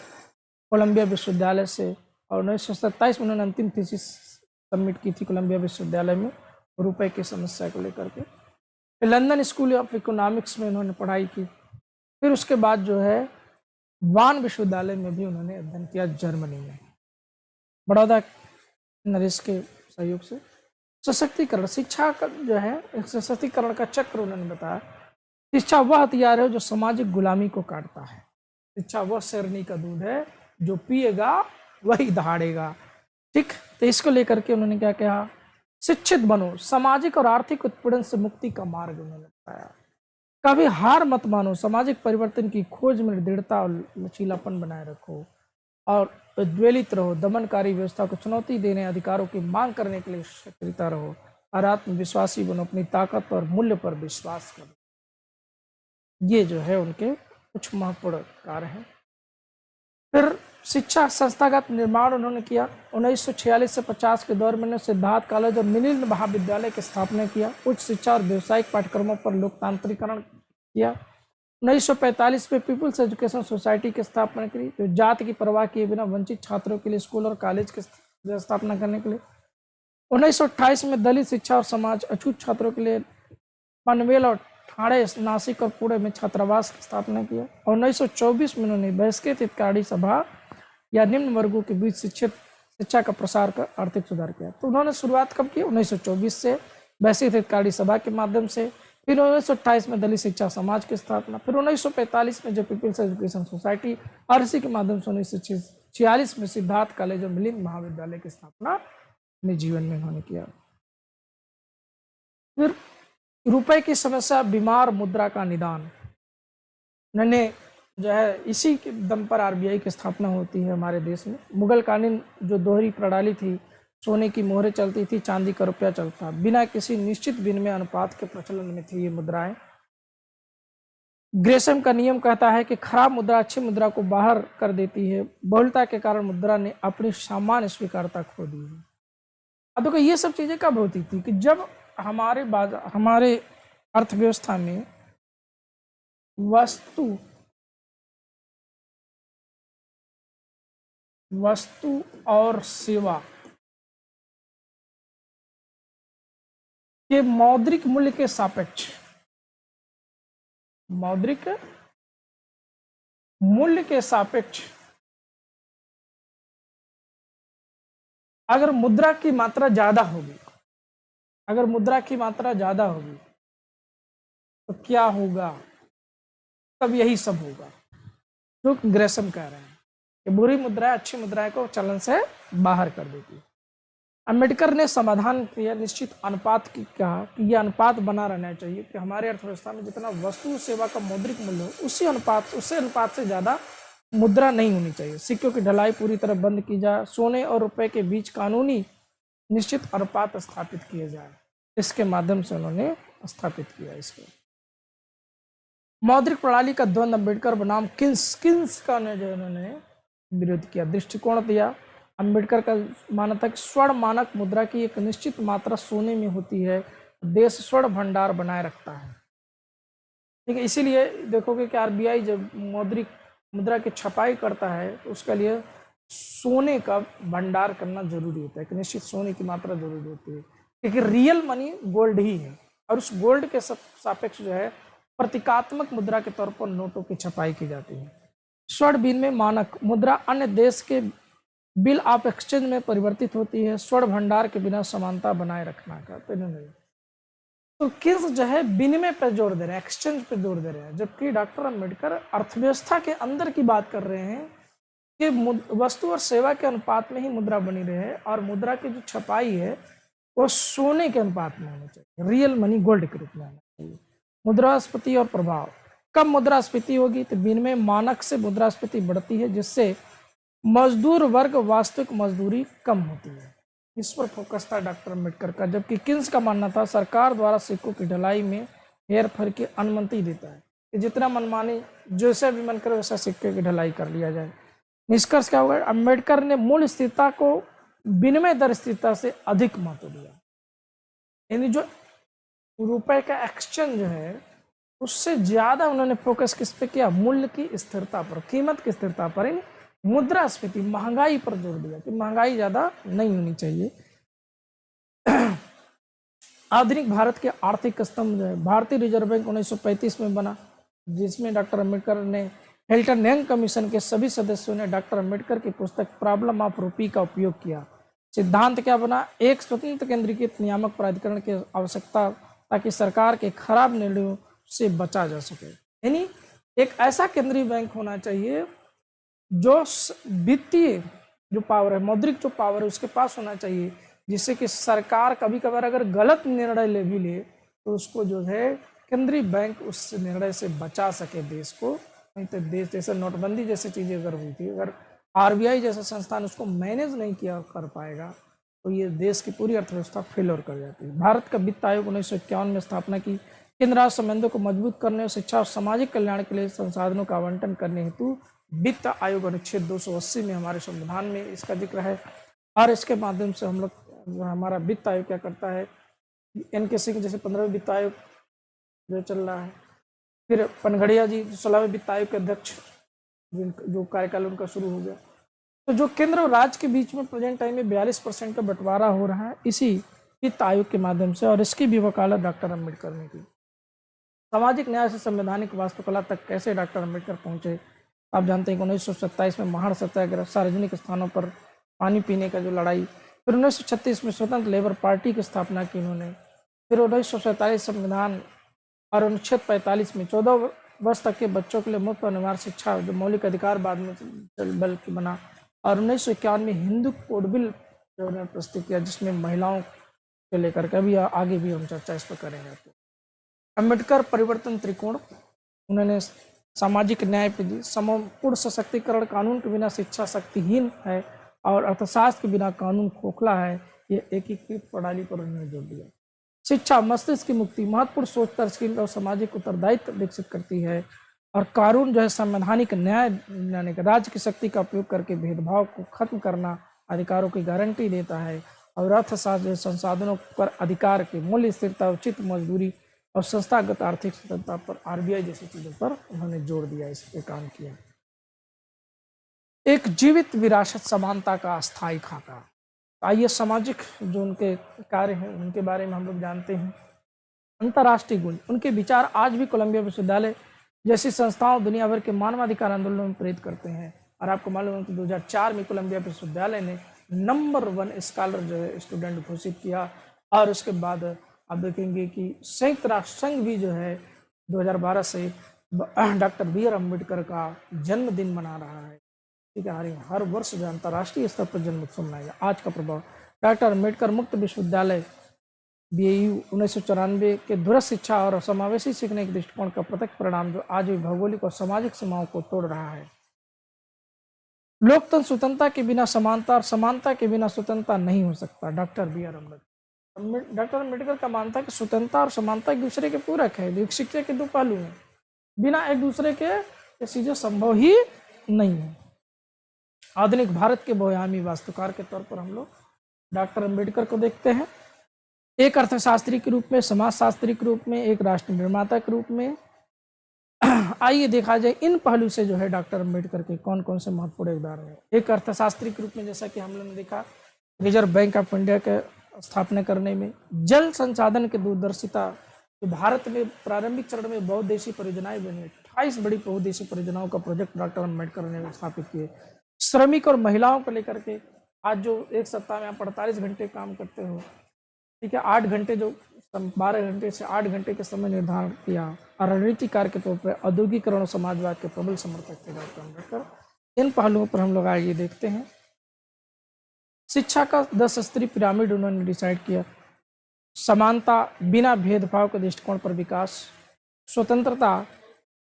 Speaker 1: कोलंबिया विश्वविद्यालय से, और 1927 में उन्होंने अंतिम थीसिस सबमिट की थी कोलंबिया विश्वविद्यालय में रुपए की समस्या को लेकर के। फिर लंदन स्कूल ऑफ इकोनॉमिक्स में उन्होंने पढ़ाई की। फिर उसके बाद जो है वान विश्वविद्यालय में भी उन्होंने अध्ययन किया, जर्मनी में, बड़ौदा नरेश के सहयोग से। सशक्तिकरण, शिक्षा का जो है एक सशक्तिकरण का चक्र उन्होंने बताया। शिक्षा वह हथियार है जो सामाजिक गुलामी को काटता है। शिक्षा वह शेरनी का दूध है जो पिएगा वही दहाड़ेगा। ठीक, तो इसको लेकर के उन्होंने क्या कहा, शिक्षित बनो, सामाजिक और आर्थिक उत्पीड़न से मुक्ति का मार्ग उन्होंने बताया। कभी हार मत मानो, सामाजिक परिवर्तन की खोज में दृढ़ता और लचीलापन बनाए रखो, और उद्वेलित रहो, दमनकारी व्यवस्था को चुनौती देने, अधिकारों की मांग करने के लिए सक्रियता रहो, और आत्मविश्वासी बनो, अपनी ताकत और मूल्य पर विश्वास करो। ये जो है उनके कुछ महत्वपूर्ण कार्य हैं। फिर शिक्षा संस्थागत निर्माण उन्होंने किया। 1946 से 50 के दौर में सिद्धार्थ कॉलेज और मिलिंद महाविद्यालय की स्थापना किया। उच्च शिक्षा और व्यावसायिक पाठ्यक्रमों पर लोकतांत्रिकरण किया। 1945 में पीपुल्स एजुकेशन सोसाइटी की स्थापना की, जो जाति की परवाह किए बिना वंचित छात्रों के लिए स्कूल और कॉलेज की स्थापना करने के लिए। 1928 में दलित शिक्षा और समाज अछूत छात्रों के लिए पनवेल और ठाणे, नासिक और पुणे में छात्रावास की स्थापना किया। और 1924 में उन्होंने बहिष्कृत हितकारी सभा या निम्न वर्गों के बीच शिक्षा का प्रसार कर आर्थिक सुधार किया। तो उन्होंने शुरुआत कब की, 1924 से बहिष्कृत हितकारी सभा के माध्यम से। फिर 1928 में दलित शिक्षा समाज की स्थापना। फिर 1945 में जो पीपल्स एजुकेशन सोसाइटी, और इसी के माध्यम से 1946 में सिद्धार्थ कॉलेज और मिलिंद महाविद्यालय की स्थापना अपने जीवन में उन्होंने किया। फिर रुपए की समस्या, बीमार मुद्रा का निदान, उन्होंने जो है इसी के दम पर आरबीआई की स्थापना होती है हमारे देश में। मुगल कालीन जो दोहरी प्रणाली थी, सोने की मोहरें चलती थी, चांदी का रुपया चलता, बिना किसी निश्चित विनिमय अनुपात के प्रचलन में थी ये मुद्राएं। ग्रेशम का नियम कहता है कि खराब मुद्रा अच्छी मुद्रा को बाहर कर देती है। बहुलता के कारण मुद्रा ने अपनी सामान्य स्वीकार्यता खो दी है। अब देखो ये सब चीजें कब होती थी कि जब हमारे अर्थव्यवस्था में वस्तु और सेवा कि मौद्रिक मूल्य के सापेक्ष, मौद्रिक मूल्य के सापेक्ष अगर मुद्रा की मात्रा ज्यादा होगी, अगर मुद्रा की मात्रा ज्यादा होगी तो क्या होगा? तब यही सब होगा जो ग्रेसम कह रहे हैं कि बुरी मुद्राएं अच्छी मुद्राएं को चलन से बाहर कर देती है। अम्बेडकर ने समाधान किया, निश्चित अनुपात की कहा कि यह अनुपात बना रहना चाहिए कि हमारे अर्थव्यवस्था में जितना वस्तु सेवा का मौद्रिक मूल्य हो उसी अनुपात से ज्यादा मुद्रा नहीं होनी चाहिए। सिक्कों की ढलाई पूरी तरह बंद की जाए, सोने और रुपए के बीच कानूनी निश्चित अनुपात स्थापित किए जाए। इसके माध्यम से उन्होंने स्थापित किया। इसको मौद्रिक प्रणाली का द्वंद अम्बेडकर बनाम किन्स का उन्होंने विरोध किया, दृष्टिकोण दिया। अम्बेडकर का मानना था कि स्वर्ण मानक मुद्रा की एक निश्चित मात्रा सोने में होती है, देश स्वर्ण भंडार बनाए रखता है। ठीक है, इसीलिए देखोगे कि आरबीआई जब मौद्रिक मुद्रा की छपाई करता है तो उसके लिए सोने का भंडार करना जरूरी होता है, कि निश्चित सोने की मात्रा जरूरी होती है, क्योंकि रियल मनी गोल्ड ही है और उस गोल्ड के सापेक्ष जो है प्रतीकात्मक मुद्रा के तौर पर नोटों की छपाई की जाती है। स्वर्ण विनिमय मानक मुद्रा अन्य देश के बिल ऑफ एक्सचेंज में परिवर्तित होती है, स्वर्ण भंडार के बिना समानता बनाए रखना का। तो किस जो है विनिमय पर जोर दे रहे हैं, एक्सचेंज पर जोर दे रहे हैं, जबकि डॉक्टर अम्बेडकर अर्थव्यवस्था के अंदर की बात कर रहे हैं कि वस्तु और सेवा के अनुपात में ही मुद्रा बनी रहे और मुद्रा की जो छपाई है वो सोने के अनुपात में होना चाहिए, रियल मनी गोल्ड के रूप में होना चाहिए। मुद्रास्फीति और प्रभाव, कम मुद्रास्फीति होगी तो विनिमय मानक से मुद्रास्फीति बढ़ती है, जिससे मजदूर वर्ग वास्तविक मजदूरी कम होती है। इस पर फोकस था डॉक्टर अम्बेडकर का। जबकि किन्स का मानना था सरकार द्वारा सिक्कों की ढलाई में हेर फेर की अनुमति देता है, कि जितना मनमानी जैसे भी मन करे वैसा सिक्के की ढलाई कर लिया जाए। निष्कर्ष क्या होगा? अम्बेडकर ने मूल स्थिरता को विनिमय दर स्थिरता से अधिक महत्व दिया, यानी जो रुपए का एक्सचेंज है उससे ज्यादा उन्होंने फोकस किस पे किया? मूल्य की स्थिरता पर, कीमत की स्थिरता पर, मुद्रास्फीति महंगाई पर जोर दिया कि महंगाई ज्यादा नहीं होनी चाहिए। आधुनिक भारत के आर्थिक स्तंभ जो है भारतीय रिजर्व बैंक 1935 में बना, जिसमें डॉक्टर अम्बेडकर ने हिल्टन यंग कमीशन के सभी सदस्यों ने डॉक्टर अम्बेडकर की पुस्तक प्रॉब्लम ऑफ रूपी का उपयोग किया। सिद्धांत क्या बना? एक स्वतंत्र केंद्रीकृत नियामक प्राधिकरण की आवश्यकता, ताकि सरकार के खराब निर्णयों से बचा जा सके। यानी एक ऐसा केंद्रीय बैंक होना चाहिए जो वित्तीय जो पावर है, मौद्रिक जो पावर है उसके पास होना चाहिए, जिससे कि सरकार कभी कभार अगर गलत निर्णय ले भी तो उसको जो है केंद्रीय बैंक उस निर्णय से बचा सके देश को। नहीं तो देश जैसे नोटबंदी जैसी चीजें अगर हुई थी, अगर आरबीआई जैसा संस्थान उसको मैनेज नहीं किया कर पाएगा तो ये देश की पूरी अर्थव्यवस्था फेलियर कर जाती है। भारत का वित्त आयोग 1951 में स्थापना की। केंद्र राज्य संबंधों को मजबूत करने और शिक्षा और सामाजिक कल्याण के लिए संसाधनों का आवंटन करने हेतु वित्त आयोग अनुच्छेद 280 में हमारे संविधान में इसका जिक्र है। और इसके माध्यम से हम लोग हमारा वित्त आयोग क्या करता है, एन.के. सिंह जैसे 15वें वित्त आयोग जो चल रहा है, फिर पनघड़िया जी 16वें वित्त आयोग के अध्यक्ष जो कार्यकाल उनका शुरू हो गया। तो जो केंद्र और राज्य के बीच में प्रेजेंट टाइम में 42% का बंटवारा हो रहा है इसी वित्त आयोग के माध्यम से, और इसकी भी वकालत डॉक्टर अम्बेडकर ने की। सामाजिक न्याय से संवैधानिक वास्तुकला तक कैसे डॉक्टर अम्बेडकर पहुंचे? आप जानते हैं कि 1927 में महान सत्याग्रह, सार्वजनिक स्थानों पर पानी पीने का जो लड़ाई, फिर 1936 में स्वतंत्र लेबर पार्टी की स्थापना की उन्होंने, फिर 1947 संविधान और अनुच्छेद 45 में 14 वर्ष तक के बच्चों के लिए मुफ्त और अनिवार्य शिक्षा जो मौलिक अधिकार बाद में बल बना, और 1951 में हिंदू कोड बिल जो उन्होंने प्रस्तुत किया, जिसमें महिलाओं को लेकर के अभी आगे भी हम चर्चा इस पर करेंगे। अम्बेडकर परिवर्तन त्रिकोण, उन्होंने सामाजिक न्याय पे दी, समपूर्ण सशक्तिकरण, कानून के बिना शिक्षा शक्तिहीन है और अर्थशास्त्र के बिना कानून खोखला है, ये एकीकृत प्रणाली पर उन्होंने जोर दिया। शिक्षा मस्तिष्क की मुक्ति, महत्वपूर्ण सोच तर्कशील और सामाजिक उत्तरदायित्व विकसित करती है, और कानून जो है संवैधानिक न्याय लाने का, राज्य की शक्ति का उपयोग करके भेदभाव को खत्म करना, अधिकारों की गारंटी देता है, और अर्थशास्त्र संसाधनों पर अधिकार के मूल्य स्थिरता, उचित मजदूरी और संस्थागत आर्थिक स्वतंत्रता पर, आरबीआई जैसी चीजों पर उन्होंने जोर दिया, इस पे काम किया। एक जीवित विरासत समानता का अस्थायी खाका, आइए सामाजिक जो उनके कार्य हैं उनके बारे में हम लोग जानते हैं। अंतर्राष्ट्रीय गुण, उनके विचार आज भी कोलंबिया विश्वविद्यालय जैसी संस्थाओं दुनिया भर के मानवाधिकार आंदोलनों में प्रेरित करते हैं। और आपको मालूम है कि 2004 में कोलंबिया विश्वविद्यालय ने नंबर 1 स्कॉलर जो है स्टूडेंट घोषित किया। और उसके बाद आप देखेंगे कि संयुक्त राष्ट्र संघ भी जो है 2012 से डॉक्टर BR अम्बेडकर का जन्मदिन मना रहा है। ठीक है, हर वर्ष जो अंतर्राष्ट्रीय स्तर पर जन्म उत्सव मनाया। आज का प्रभाव, डॉक्टर अम्बेडकर मुक्त विश्वविद्यालय BAU 1994 के दूरस्थ शिक्षा और समावेशी सीखने के दृष्टिकोण का प्रत्यक्ष परिणाम जो आज भी भौगोलिक और सामाजिक सीमाओं को तोड़ रहा है। लोकतंत्र स्वतंत्रता के बिना समानता और समानता के बिना स्वतंत्रता नहीं हो सकता। Doctor BR Ambedkar. Doctor Ambedkar का मानता है कि स्वतंत्रता और समानता एक दूसरे के पूरक है, एक सिक्के के दो पहलू हैं, बिना एक दूसरे के ये चीजें संभव ही नहीं है। आधुनिक भारत के बहुआयामी वास्तुकार के तौर पर हम लोग डॉक्टर अम्बेडकर को देखते हैं, एक अर्थशास्त्री के रूप में, समाजशास्त्री के रूप में, एक राष्ट्र निर्माता के रूप में। आइए देखा जाए इन पहलू से जो है डॉक्टर अम्बेडकर के कौन कौन से महत्वपूर्ण उदाहरण हैं। एक अर्थशास्त्री के रूप में जैसा कि हम लोगों ने देखा रिजर्व बैंक ऑफ इंडिया के स्थापना करने में, जल संसाधन की दूरदर्शिता, तो भारत में प्रारंभिक चरण में बहुउद्देशीय परियोजनाएं बनी, 28 बड़ी बहुउद्देशीय परियोजनाओं का प्रोजेक्ट डॉक्टर अम्बेडकर ने स्थापित किए। श्रमिक और महिलाओं को लेकर के आज जो एक सप्ताह में आप 48 घंटे काम करते हो, ठीक है, 8 घंटे जो 12 घंटे से 8 घंटे के समय निर्धारण किया। और रणनीतिकार के तौर पर औद्योगिकरण और समाजवाद के प्रबल समर्थक थे डॉक्टर अम्बेडकर। इन पहलुओं पर हम लोग आगे देखते हैं। शिक्षा का 10 स्तरीय पिरामिड उन्होंने डिसाइड किया। समानता, बिना भेदभाव के दृष्टिकोण पर विकास, स्वतंत्रता,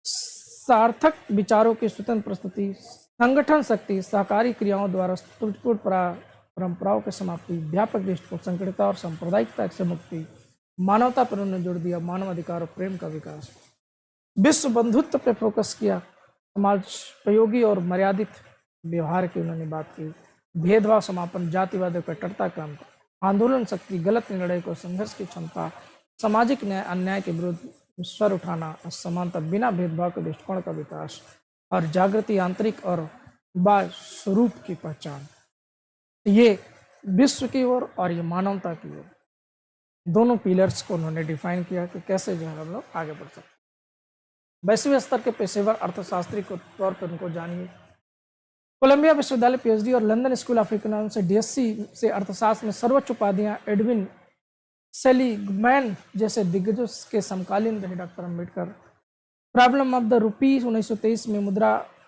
Speaker 1: सार्थक विचारों की स्वतंत्र प्रस्तुति, संगठन शक्ति, सहकारी क्रियाओं द्वारा त्रुटिपूर्ण परंपराओं की समाप्ति, व्यापक दृष्टिकोण, संकीर्णता और सांप्रदायिकता से मुक्ति, मानवता पर उन्होंने जोड़ दिया, मानवाधिकार और प्रेम का विकास, विश्व बंधुत्व पर फोकस किया, समाज उपयोगी और मर्यादित व्यवहार की उन्होंने बात की, भेदभाव समापन, जातिवाद और कट्टरता का अंत, आंदोलन शक्ति, गलत निर्णय को, संघर्ष की क्षमता, सामाजिक न्याय, अन्याय के विरुद्ध स्वर उठाना, असमानता, बिना भेदभाव के दृष्टिकोण का विकास और जागृति, आंतरिक और बाह्य स्वरूप की पहचान। ये विश्व की ओर और ये मानवता की ओर, दोनों पिलर्स को उन्होंने डिफाइन किया कि कैसे जो है हम लोग आगे बढ़ सकते। वैश्विक स्तर के पेशेवर अर्थशास्त्री के तौर पर उनको जानिए। कोलंबिया विश्वविद्यालय PhD और लंदन स्कूल ऑफ इकोनॉमिक्स से DSc से अर्थशास्त्र में सर्वोच्च उपाधियां एडविन सेलिगमैन जैसे दिग्गजों के समकालीन रहे doctor Ambedkar. Problem of the rupee 1923 में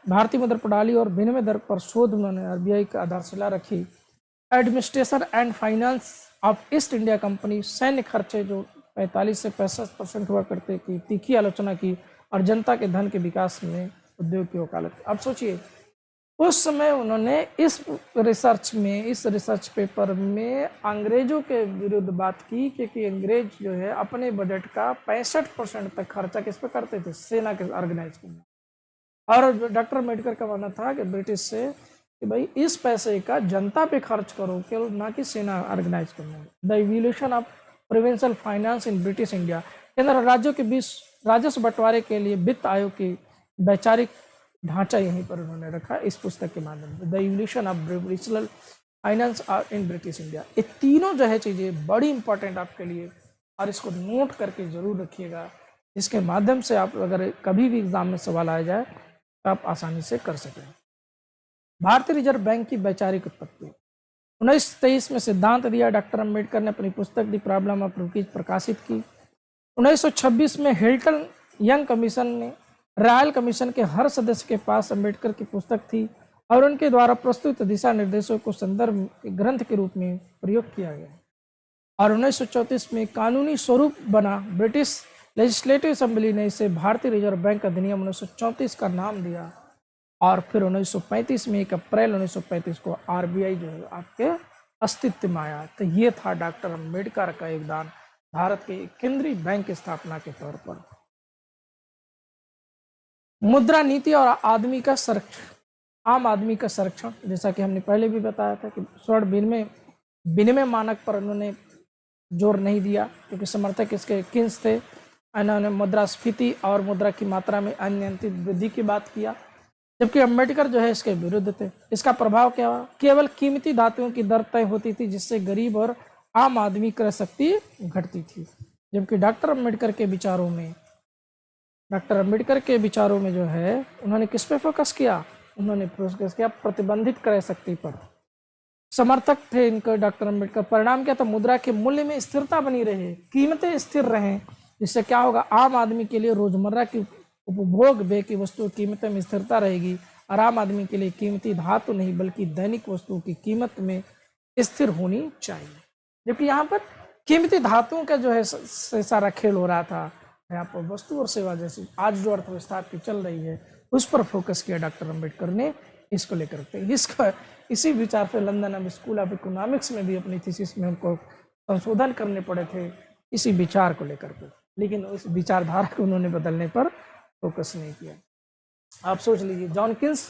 Speaker 1: भारतीय मुद्रा प्रणाली और विनिमय दर पर शोध उन्होंने RBI की आधारशिला रखी। Administration and finance of east India company, सैन्य खर्चे जो 45 से 65% हुआ करते की तीखी आलोचना की और जनता के धन के विकास में उद्योग की वकालत। अब सोचिए उस समय उन्होंने इस रिसर्च पेपर में अंग्रेजों के विरुद्ध बात की, क्योंकि अंग्रेज जो है अपने बजट का 65% तक खर्चा किस पे करते थे, सेना के ऑर्गेनाइज करना। और डॉक्टर अम्बेडकर का मानना था कि ब्रिटिश से कि भाई इस पैसे का जनता पे खर्च करो, केवल ना कि सेना ऑर्गेनाइज करना। The evolution of provincial finance in British India, केंद्र राज्यों के बीच राजस्व बंटवारे के लिए वित्त आयोग की वैचारिक ढांचा यहीं पर उन्होंने रखा इस पुस्तक के माध्यम से। The evolution of provincial finance in British India. ये तीनों जो है चीज़ें बड़ी इंपॉर्टेंट आपके लिए, और इसको नोट करके जरूर रखिएगा। इसके माध्यम से आप अगर कभी भी एग्जाम में सवाल आ जाए तो आप आसानी से कर सकें। भारतीय रिजर्व बैंक की वैचारिक उत्पत्ति 1923 में सिद्धांत दिया। डॉक्टर अम्बेडकर ने अपनी पुस्तक द प्रॉब्लम ऑफ रुपीज प्रकाशित की। 1926 में हिल्टन यंग कमीशन ने, रॉयल कमीशन के हर सदस्य के पास अम्बेडकर की पुस्तक थी और उनके द्वारा प्रस्तुत दिशा निर्देशों को संदर्भ ग्रंथ के रूप में प्रयोग किया गया। और 1934 में कानूनी स्वरूप बना। ब्रिटिश लेजिस्लेटिव असेंबली ने इसे भारतीय रिजर्व बैंक अधिनियम 1934 का नाम दिया। और फिर 1935 में 1 अप्रैल 1935 को RBI जो है आपके अस्तित्व में आया। तो ये था डॉक्टर अम्बेडकर का योगदान भारत के केंद्रीय बैंक की स्थापना के तौर पर। मुद्रा नीति और आदमी का संरक्षण, आम आदमी का संरक्षण, जैसा कि हमने पहले भी बताया था कि स्वर्ण विनिमय मानक पर उन्होंने जोर नहीं दिया, क्योंकि समर्थक इसके किन्स थे। इन्होंने मुद्रास्फीति और मुद्रा की मात्रा में अनियंत्रित वृद्धि की बात किया। जबकि अम्बेडकर जो है इसके विरुद्ध थे। इसका प्रभाव क्या हुआ? केवल कीमती धातुओं की दर तय होती थी, जिससे गरीब और आम आदमी क्रय शक्ति घटती थी। जबकि डॉक्टर अम्बेडकर के विचारों में जो है उन्होंने किस पे फोकस किया? उन्होंने फोकस किया प्रतिबंधित क्रय शक्ति पर। समर्थक थे इनके डॉक्टर अम्बेडकर। परिणाम क्या था? मुद्रा के मूल्य में स्थिरता बनी रहे, कीमतें स्थिर रहें, जिससे क्या होगा? आम आदमी के लिए रोजमर्रा की उपभोग व्यय की वस्तु कीमतों में स्थिरता रहेगी, और आम आदमी के लिए कीमती धातु नहीं बल्कि दैनिक वस्तुओं की कीमत में स्थिर होनी चाहिए। जबकि यहाँ पर कीमती धातुओं का जो है सारा खेल हो रहा था, यहाँ पर वस्तु और सेवा जैसी आज जो अर्थव्यवस्था की चल रही है उस पर फोकस किया डॉक्टर अम्बेडकर ने। इसको लेकर के इसी विचार पे लंदन स्कूल ऑफ इकोनॉमिक्स में भी अपनी थीसिस में उनको संशोधन करने पड़े थे इसी विचार को लेकर के, लेकिन उस विचारधारा को उन्होंने बदलने पर फोकस नहीं किया। आप सोच लीजिए, जॉन किन्स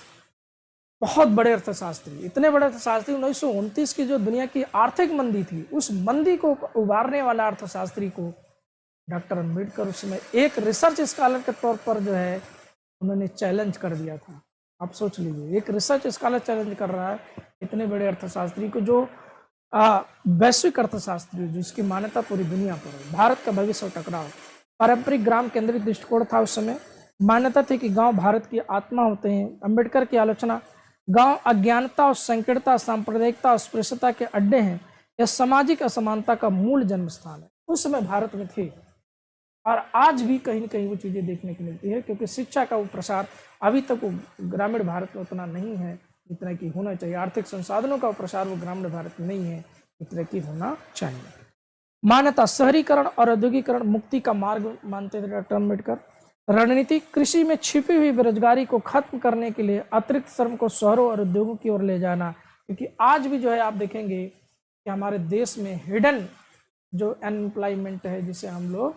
Speaker 1: बहुत बड़े अर्थशास्त्री, इतने बड़े अर्थशास्त्री, 1929 की जो दुनिया की आर्थिक मंदी थी उस मंदी को उबारने वाला अर्थशास्त्री को डॉक्टर अम्बेडकर उसमें एक रिसर्च स्कॉलर के तौर पर जो है उन्होंने चैलेंज कर दिया था। आप सोच लीजिए, एक रिसर्च स्कॉलर चैलेंज कर रहा है इतने बड़े अर्थशास्त्री को, जो वैश्विक अर्थशास्त्री जिसकी मान्यता पूरी दुनिया पर है। भारत का भविष्य और टकराव, पारंपरिक ग्राम केंद्रित दृष्टिकोण था उस समय। मान्यता थी कि गांव भारत की आत्मा होते हैं। अम्बेडकर की आलोचना, गांव अज्ञानता और संकीर्णता, सांप्रदायिकता और अस्पृश्यता के अड्डे हैं, यह सामाजिक असमानता का मूल जन्म स्थान है। उस समय भारत में थी और आज भी कहीं न कहीं वो चीज़ें देखने को मिलती है, क्योंकि शिक्षा का वो प्रसार अभी तक वो ग्रामीण भारत में उतना नहीं है जितना कि होना चाहिए। आर्थिक संसाधनों का प्रसार वो ग्रामीण भारत में नहीं है जितना कि होना चाहिए। मान्यता, शहरीकरण और औद्योगिकरण मुक्ति का मार्ग मानते थे डॉक्टर अम्बेडकर। रणनीति, कृषि में छिपी हुई बेरोजगारी को खत्म करने के लिए अतिरिक्त श्रम को शहरों और उद्योगों की ओर ले जाना, क्योंकि आज भी जो है आप देखेंगे कि हमारे देश में हिडन जो अनएम्प्लॉयमेंट है, जिसे हम लोग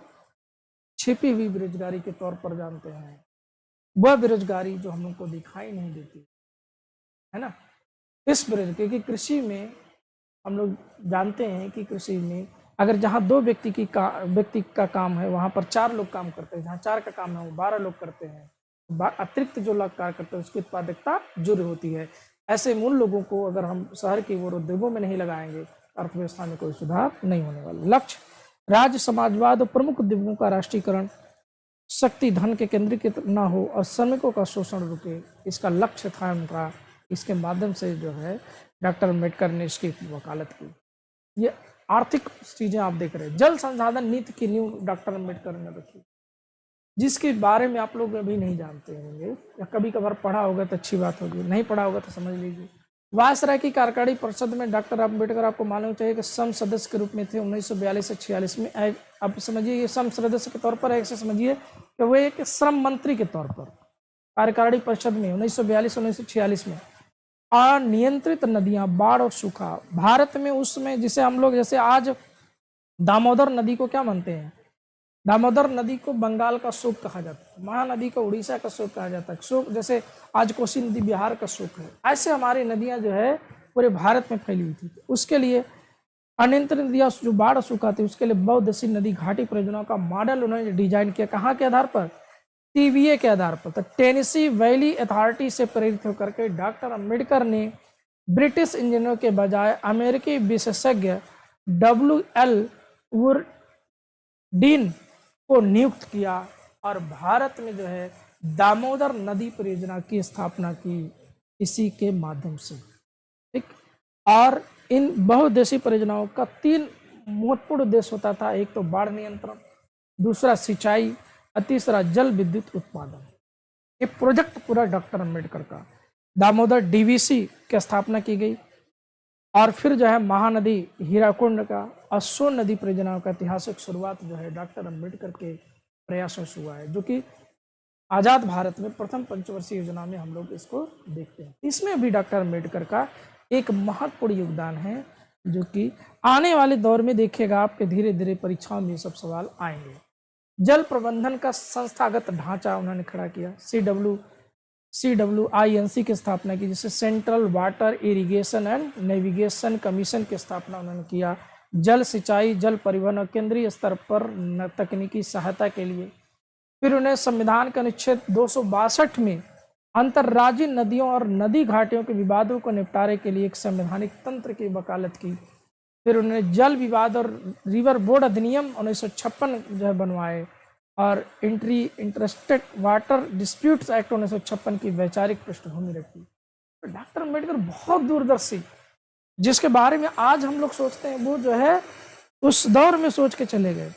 Speaker 1: छिपी हुई बेरोजगारी के तौर पर जानते हैं, वह बेरोजगारी जो हम लोग को दिखाई नहीं देती है ना। इस बेरोजगारी, क्योंकि कृषि में हम लोग जानते हैं कि कृषि में अगर जहाँ 2 व्यक्ति का काम है वहाँ पर 4 लोग काम करते हैं, जहाँ 4 का काम है वो 12 लोग करते हैं। अतिरिक्त जो लोग कार्य करते हैं उसकी उत्पादकता जुड़ होती है। ऐसे मूल लोगों को अगर हम शहर की ओर उद्योगों में नहीं लगाएंगे, अर्थव्यवस्था में कोई सुधार नहीं होने वाला। लक्ष्य, राज्य समाजवाद और प्रमुख उद्योगों का राष्ट्रीयकरण, शक्ति धन के केंद्रीकृत न हो और श्रमिकों का शोषण रुके, इसका लक्ष्य था उनका। इसके माध्यम से जो है डॉक्टर अम्बेडकर ने इसकी वकालत की। ये आर्थिक चीजें आप देख रहे हैं। जल संसाधन नीति की नींव डॉक्टर अम्बेडकर ने रखी, जिसके बारे में आप लोग अभी नहीं जानते होंगे, या कभी कभार पढ़ा होगा तो अच्छी बात होगी, नहीं पढ़ा होगा तो समझ लीजिए। वायसराय की कार्यकारी परिषद में डॉक्टर अम्बेडकर, आपको मालूम चाहिए कि सम सदस्य के रूप में थे 1942 से 46 में। अब समझिए, ये सम सदस्य के तौर पर ऐसे समझिए कि वो एक श्रम मंत्री के तौर पर कार्यकारिणी परिषद में 1942-1946 में। अनियंत्रित नदियां, बाढ़ और सूखा भारत में उस समय, जिसे हम लोग जैसे आज दामोदर नदी को क्या मानते हैं, दामोदर नदी को बंगाल का शोक कहा जाता है, महानदी को उड़ीसा का शोक कहा जाता है। शोक जैसे आज कोसी नदी बिहार का शोक है, ऐसे हमारी नदियां जो है पूरे भारत में फैली हुई थी। उसके लिए अनियंत्रित नदियां जो बाढ़ और सूखा थी, उसके लिए बहुउद्देशीय नदी घाटी परियोजनाओं का मॉडल उन्होंने डिजाइन किया। कहाँ के आधार पर? टीवीए के आधार पर। तो टेनेसी वैली अथॉरिटी से प्रेरित होकर के डॉक्टर अम्बेडकर ने ब्रिटिश इंजीनियरों के बजाय अमेरिकी विशेषज्ञ WL वुडीन को नियुक्त किया और भारत में जो है दामोदर नदी परियोजना की स्थापना की इसी के माध्यम से। ठीक, और इन बहुउद्देशीय परियोजनाओं का 3 महत्वपूर्ण उद्देश्य होता था। एक तो बाढ़ नियंत्रण, दूसरा सिंचाई और तीसरा जल विद्युत उत्पादन। ये प्रोजेक्ट पूरा डॉक्टर अम्बेडकर का। दामोदर DVC की स्थापना की गई और फिर जो है महानदी हीराकुंड का और सोन नदी परियोजनाओं का ऐतिहासिक शुरुआत जो है डॉक्टर अम्बेडकर के प्रयासों से हुआ है, जो कि आजाद भारत में प्रथम पंचवर्षीय योजना में हम लोग इसको देखते हैं। इसमें भी डॉक्टर अम्बेडकर का एक महत्वपूर्ण योगदान है, जो कि आने वाले दौर में देखिएगा आपके धीरे धीरे परीक्षाओं में सब सवाल आएंगे। जल प्रबंधन का संस्थागत ढांचा उन्होंने खड़ा किया। CWINC की स्थापना की, जिसे central water irrigation and navigation commission की स्थापना उन्होंने किया। जल सिंचाई, जल परिवहन और केंद्रीय स्तर पर तकनीकी सहायता के लिए। फिर उन्हें संविधान के अनुच्छेद 262 में अंतर्राज्यीय नदियों और नदी घाटियों के विवादों को निपटारे के लिए एक संवैधानिक तंत्र की वकालत की। फिर उन्होंने जल विवाद और रिवर बोर्ड अधिनियम 1956 जो है बनवाए, और इंटरस्टेट वाटर डिस्प्यूट्स एक्ट 1956 की वैचारिक पृष्ठभूमि रखी। तो डॉक्टर अम्बेडकर बहुत दूरदर्शी, जिसके बारे में आज हम लोग सोचते हैं, वो जो है उस दौर में सोच के चले गए।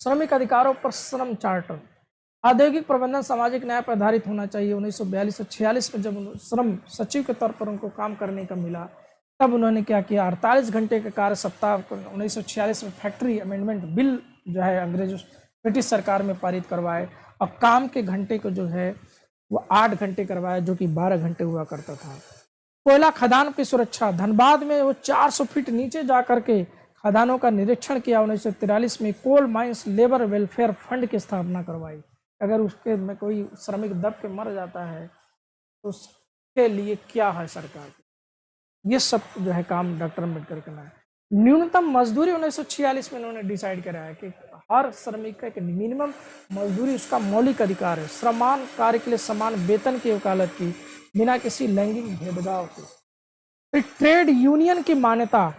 Speaker 1: श्रमिक अधिकारों पर श्रम चार्टर, औद्योगिक प्रबंधन सामाजिक न्याय पर आधारित होना चाहिए। 1942-46 में जब श्रम सचिव के तौर पर उनको काम करने का मिला, तब उन्होंने क्या किया, 48 घंटे के कार्य सप्ताह 1946 में फैक्ट्री अमेंडमेंट बिल जो है अंग्रेजों ब्रिटिश सरकार में पारित करवाए, और काम के घंटे को जो है वो 8 घंटे करवाया, जो कि 12 घंटे हुआ करता था। कोयला खदान की सुरक्षा, धनबाद में वो 400 फीट नीचे जा करके खदानों का निरीक्षण किया। 1943 में coal mines labour welfare fund की स्थापना करवाई। अगर उसके में कोई श्रमिक दब के मर जाता है तो उसके लिए क्या है सरकार, ये सब जो है काम डॉक्टर अम्बेडकर करना है। न्यूनतम मजदूरी 1946 में उन्होंने डिसाइड करा है कि हर श्रमिक का मिनिमम मजदूरी उसका मौलिक अधिकार है। समान कार्य के लिए समान वेतन की वकालत की, बिना किसी लैंगिक भेदभाव के। फिर ट्रेड यूनियन की मान्यता,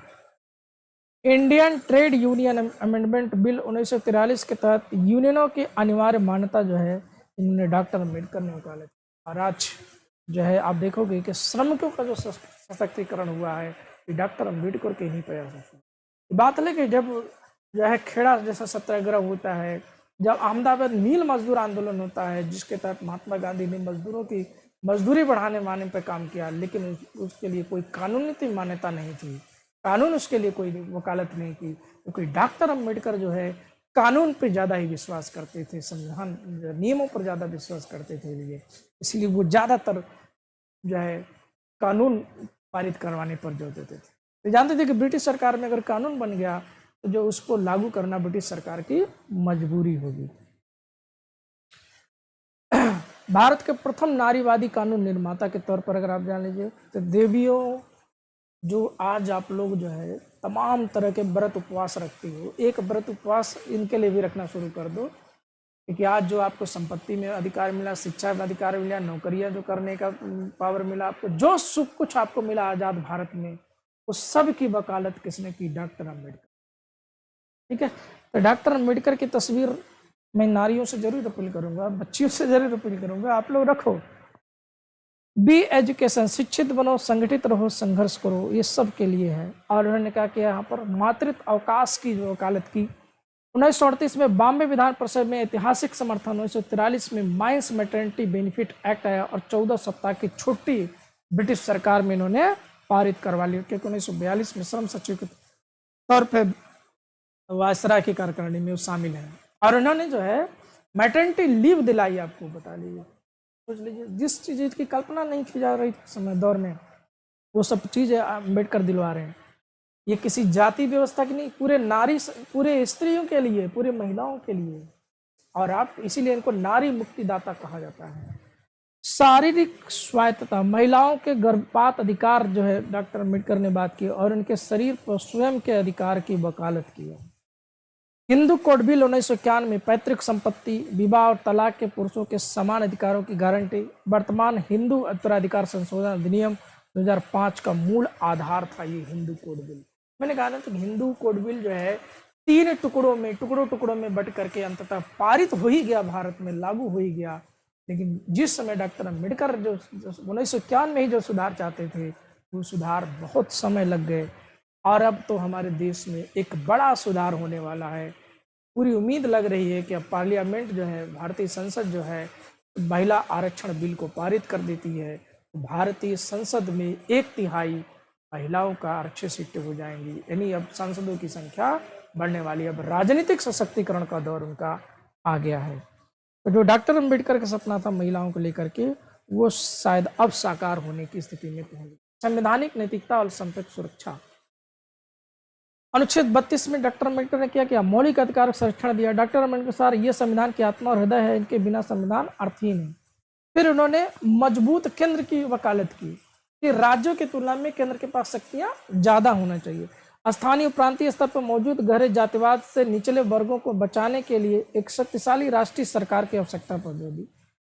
Speaker 1: Indian trade union amendment bill 1943 के तहत यूनियनों की अनिवार्य मान्यता जो है इन्होंने डॉक्टर अम्बेडकर ने वकालत की। और आज जो है आप देखोगे कि श्रमिकों का जो सशक्तिकरण हुआ है, ये डॉक्टर अम्बेडकर के ही प्रयासों से। बात है कि जब जो है खेड़ा जैसा सत्याग्रह होता है, जब अहमदाबाद नील मजदूर आंदोलन होता है, जिसके तहत महात्मा गांधी ने मजदूरों की मजदूरी बढ़ाने माने पर काम किया, लेकिन उसके लिए कोई कानूनी मान्यता नहीं थी, कानून उसके लिए कोई वकालत नहीं की, क्योंकि डॉक्टर अम्बेडकर जो है कानून पे ज़्यादा ही विश्वास करते थे, संविधान नियमों पर ज़्यादा विश्वास करते थे, इसलिए वो ज़्यादातर जो है कानून पारित करवाने पर जोर देते थे। तो जानते थे कि ब्रिटिश सरकार में अगर कानून बन गया तो जो उसको लागू करना ब्रिटिश सरकार की मजबूरी होगी। भारत के प्रथम नारीवादी कानून निर्माता के तौर पर अगर आप जान लीजिए तो देवियों, जो आज आप लोग जो है तमाम तरह के व्रत उपवास रखती हो, एक व्रत उपवास इनके लिए भी रखना शुरू कर दो, क्योंकि आज जो आपको संपत्ति में अधिकार मिला, शिक्षा में अधिकार मिला, नौकरियां जो करने का पावर मिला, आपको जो सुख कुछ आपको मिला आजाद भारत में, उस सब की वकालत किसने की? डॉक्टर अम्बेडकर। ठीक है, तो डॉक्टर अम्बेडकर की तस्वीर मैं नारियों से जरूर अपील करूंगा, बच्चियों से जरूर अपील करूंगा, आप लोग रखो। बी एजुकेशन, शिक्षित बनो, संगठित रहो, संघर्ष करो, ये सब के लिए है। और उन्होंने कहा कि यहाँ पर मातृत्व अवकाश की जो वकालत की, 1938 में बॉम्बे विधान परिषद में ऐतिहासिक समर्थन, 1943 में माइंस मैटरनिटी बेनिफिट एक्ट आया और 14 सप्ताह की छुट्टी ब्रिटिश सरकार में इन्होंने पारित करवा ली, क्योंकि 1942 में श्रम सचिव के तौर पर वायसराय की कार्यकारिणी में शामिल है। और उन्होंने जो है मैटरनिटी लीव दिलाई, आपको बता लीजिए, सोच लीजिए, जिस चीज़ की कल्पना नहीं की जा रही समय दौर में, वो सब चीज़ें अम्बेडकर दिलवा रहे हैं। ये किसी जाति व्यवस्था की नहीं, पूरे नारी, पूरे स्त्रियों के लिए, पूरे महिलाओं के लिए, और आप इसीलिए इनको नारी मुक्तिदाता कहा जाता है। शारीरिक स्वायत्तता, महिलाओं के गर्भपात अधिकार जो है डॉक्टर अम्बेडकर ने बात की, और उनके शरीर पर स्वयं के अधिकार की वकालत की है। हिंदू कोड बिल 1951 में पैतृक संपत्ति, विवाह और तलाक के पुरुषों के समान अधिकारों की गारंटी। वर्तमान हिंदू उत्तराधिकार संशोधन अधिनियम 2005 का मूल आधार था ये हिंदू कोड बिल। मैंने कहा ना, तो हिंदू कोड बिल जो है 3 टुकड़ों में बट करके अंततः पारित हो ही गया, भारत में लागू हो ही गया। लेकिन जिस समय डॉक्टर अम्बेडकर जो 1951 में ही जो सुधार चाहते थे, वो सुधार बहुत समय लग गए, और अब तो हमारे देश में एक बड़ा सुधार होने वाला है। पूरी उम्मीद लग रही है कि अब पार्लियामेंट जो है, भारतीय संसद जो है, महिला आरक्षण बिल को पारित कर देती है, तो भारतीय संसद में 1/3 महिलाओं का आरक्षित सीटें हो जाएंगी, यानी अब सांसदों की संख्या बढ़ने वाली है। अब राजनीतिक सशक्तिकरण का दौर उनका आ गया है। तो जो डॉक्टर अम्बेडकर का सपना था महिलाओं को लेकर के, वो शायद अब साकार होने की स्थिति में पहुंच गई। संवैधानिक नैतिकता और संपत्ति सुरक्षा, अनुच्छेद 32 में डॉक्टर अम्बेडकर ने क्या किया? मौलिक अधिकार संरक्षण दिया। डॉक्टर अम्बेडकर के अनुसार ये संविधान की आत्मा और हृदय है, इनके बिना संविधान अर्थहीन है। फिर उन्होंने मजबूत केंद्र की वकालत की कि राज्यों की तुलना में केंद्र के पास शक्तियां ज्यादा होना चाहिए। स्थानीय और प्रांतीय स्तर पर मौजूद गहरे जातिवाद से निचले वर्गों को बचाने के लिए एक शक्तिशाली राष्ट्रीय सरकार की आवश्यकता पर जोर दी।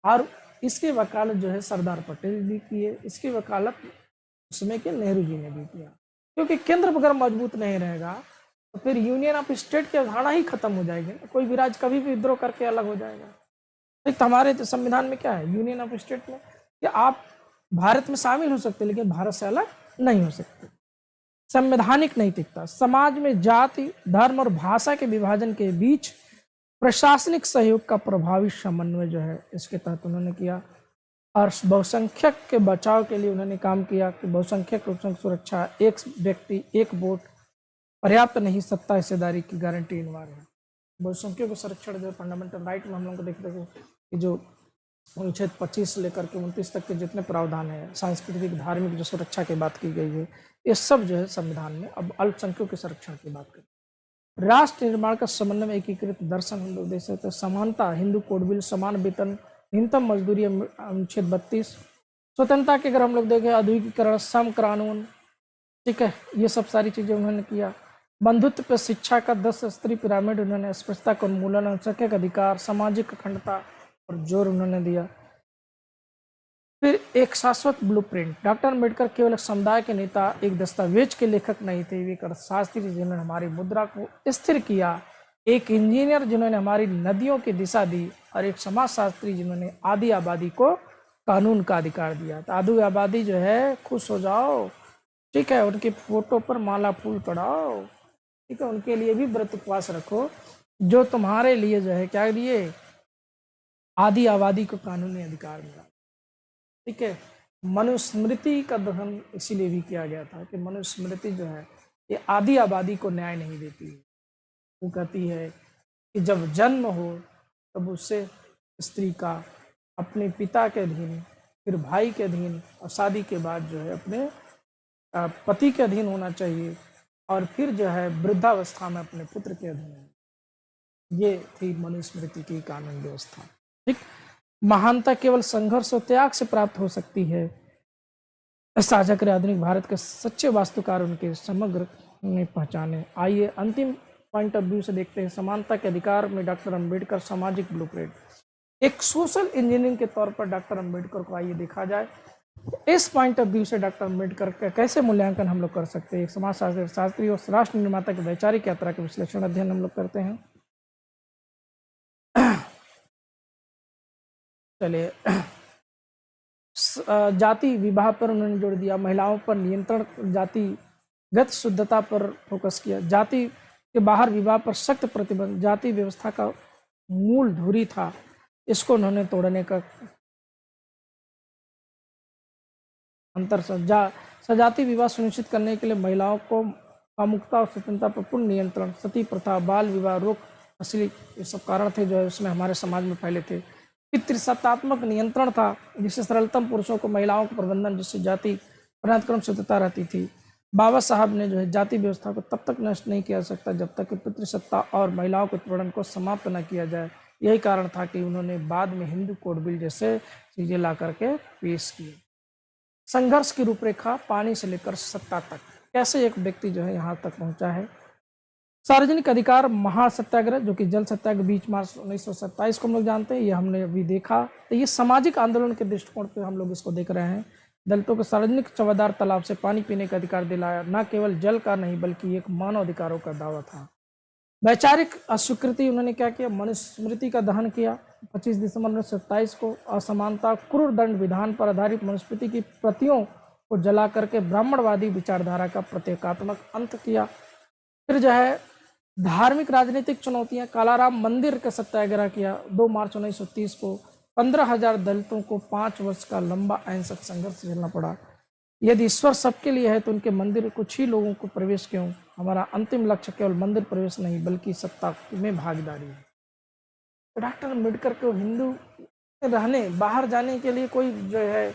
Speaker 1: और इसकी वकालत जो है सरदार पटेल भी किए, इसकी वकालत उसमें के नेहरू जी ने भी किया। क्योंकि केंद्र अगर मजबूत नहीं रहेगा तो फिर यूनियन ऑफ स्टेट की अवधारणा ही खत्म हो जाएगी। कोई भी राज्य कभी भी विद्रोह करके अलग हो जाएगा। तो हमारे संविधान में क्या है, यूनियन ऑफ स्टेट में कि आप भारत में शामिल हो सकते लेकिन भारत से अलग नहीं हो सकते। संवैधानिक नैतिकता, समाज में जाति, धर्म और भाषा के विभाजन के बीच प्रशासनिक सहयोग का प्रभावी समन्वय जो है इसके तहत उन्होंने किया। और बहुसंख्यक के बचाव के लिए उन्होंने काम किया कि बहुसंख्यक रूप से सुरक्षा, एक व्यक्ति एक वोट पर्याप्त नहीं, सत्ता हिस्सेदारी की गारंटी अनिवार्य है। बहुसंख्यक को संरक्षण जो फंडामेंटल राइट में हम लोग को देखते हैं कि जो अनुच्छेद 25 से लेकर के 29 तक के जितने प्रावधान है, सांस्कृतिक धार्मिक जो सुरक्षा की बात की गई है, ये सब जो है संविधान में। अब अल्पसंख्यकों के संरक्षण की बात करें। राष्ट्र निर्माण का समन्वय एकीकृत दर्शन हम लोग देख सकते हैं। समानता, हिंदू कोड बिल, समान वेतन, न्यूनतम मजदूरी अनुच्छेद 32। स्वतंत्रता के अगर हम लोग देखें, औद्योगिकरण, सम कानून, ठीक है, ये सब सारी चीजें उन्होंने किया। बंधुत्व पर शिक्षा का 10 स्तरीय पिरामिड उन्होंने, अस्पृश्यता का उन्मूलन, अल्पसंख्यक अधिकार, सामाजिक अखंडता पर जोर उन्होंने दिया। फिर एक शाश्वत ब्लूप्रिंट, डॉक्टर अम्बेडकर केवल एक समुदाय के नेता, एक दस्तावेज के लेखक नहीं थे, वे एक अर्थशास्त्री जिन्होंने हमारी मुद्रा को स्थिर किया, एक इंजीनियर जिन्होंने हमारी नदियों की दिशा दी, और एक समाजशास्त्री जिन्होंने आदि आबादी को कानून का अधिकार दिया। तो आदि आबादी जो है खुश हो जाओ, ठीक है, उनके फोटो पर माला फूल चढ़ाओ, ठीक है, उनके लिए भी व्रत उपवास रखो, जो तुम्हारे लिए जो है क्या दिए, आदि आबादी को कानूनी अधिकार मिला। ठीक है, मनुस्मृति का दहन इसीलिए भी किया गया था कि मनुस्मृति जो है ये आदि आबादी को न्याय नहीं देती है। वो कहती है कि जब जन्म हो तब उससे स्त्री का अपने पिता के अधीन, फिर भाई के अधीन, और शादी के बाद जो है अपने पति के अधीन होना चाहिए, और फिर जो है वृद्धावस्था में अपने पुत्र के अधीन। ये थी मनुस्मृति की कानून व्यवस्था। ठीक, महानता केवल संघर्ष और त्याग से प्राप्त हो सकती है, साझा करे आधुनिक भारत के सच्चे वास्तुकार उनके समग्र में पहचाने। आइए अंतिम पॉइंट ऑफ व्यू से देखते हैं, समानता के अधिकार में डॉक्टर अंबेडकर, सामाजिक ब्लूप्रिंट। एक सोशल इंजीनियरिंग के तौर पर डॉक्टर अंबेडकर को आइए देखा जाए। इस पॉइंट ऑफ व्यू से डॉक्टर अंबेडकर का कैसे मूल्यांकन हम लोग कर सकते हैं। एक समाज शास्त्री और राष्ट्र निर्माता की वैचारिक यात्रा के विश्लेषण अध्ययन हम लोग करते हैं। चलिए, जाति विवाह पर उन्होंने जोड़ दिया, महिलाओं पर नियंत्रण, जातिगत शुद्धता पर फोकस किया, जाति के बाहर विवाह पर सख्त प्रतिबंध, जाति व्यवस्था का मूल धुरी था, इसको उन्होंने तोड़ने का अंतर सजाति विवाह सुनिश्चित करने के लिए महिलाओं को कामुकता और स्वतंत्रता पर पूर्ण नियंत्रण, सती प्रथा, बाल विवाह रोक, असली ये सब कारण थे जो है उसमें हमारे समाज में फैले थे। पितृसत्तात्मक नियंत्रण था, जिससे सरलतम पुरुषों को महिलाओं का प्रबंधन, जिससे जाति वर्णानुक्रम शुद्धता रहती थी। बाबा साहब ने जो है जाति व्यवस्था को तब तक नष्ट नहीं किया जा सकता जब तक कि पितृसत्ता और महिलाओं के उत्पीड़न को समाप्त न किया जाए। यही कारण था कि उन्होंने बाद में हिंदू कोड बिल जैसे चीजें ला करके पेश किए। संघर्ष की रूपरेखा, पानी से लेकर सत्ता तक, कैसे एक व्यक्ति जो है यहाँ तक पहुंचा है। सार्वजनिक अधिकार महासत्याग्रह, जो कि जल सत्याग्रह 20 मार्च 1927 को हम लोग जानते हैं, ये हमने अभी देखा। तो ये सामाजिक आंदोलन के दृष्टिकोण पे हम लोग इसको देख रहे हैं। दलितों को सार्वजनिक चौबादार तालाब से पानी पीने का अधिकार दिलाया, न केवल जल का नहीं बल्कि एक मानव अधिकारों का दावा था। वैचारिक अस्वीकृति, उन्होंने क्या किया, मनुस्मृति का दहन किया 25 दिसंबर 1927 को। असमानता, क्रूर दंड विधान पर आधारित मनुस्मृति की प्रतियों को जला करके ब्राह्मणवादी विचारधारा का प्रतीकात्मक अंत किया। फिर जो है धार्मिक राजनीतिक चुनौतियां, कालाराम मंदिर का सत्याग्रह किया 2 मार्च 1930 को। 15,000 दलितों को 5 वर्ष का लंबा अहिंसक संघर्ष झेलना पड़ा। यदि ईश्वर सबके लिए है तो उनके मंदिर कुछ ही लोगों को प्रवेश क्यों। हमारा अंतिम लक्ष्य केवल मंदिर प्रवेश नहीं बल्कि सत्ता में भागीदारी है। तो डॉक्टर अम्बेडकर को हिंदू रहने, बाहर जाने के लिए कोई जो है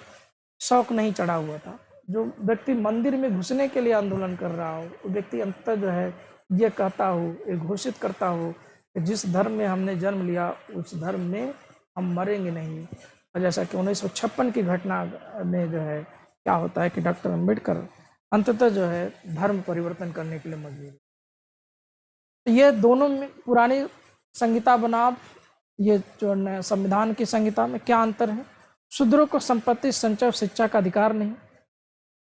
Speaker 1: शौक नहीं चढ़ा हुआ था। जो व्यक्ति मंदिर में घुसने के लिए आंदोलन कर रहा हो, वो व्यक्ति अंततः जो है ये कहता हो, ये घोषित करता हो कि जिस धर्म में हमने जन्म लिया उस धर्म में हम मरेंगे नहीं। और जैसा कि 1956 की घटना में जो है क्या होता है कि डॉक्टर अम्बेडकर अंततः जो है धर्म परिवर्तन करने के लिए मजबूर। ये दोनों में पुरानी संहिता बनाम ये जो संविधान की संहिता में क्या अंतर है, शूद्रों को संपत्ति, संचय और शिक्षा का अधिकार नहीं।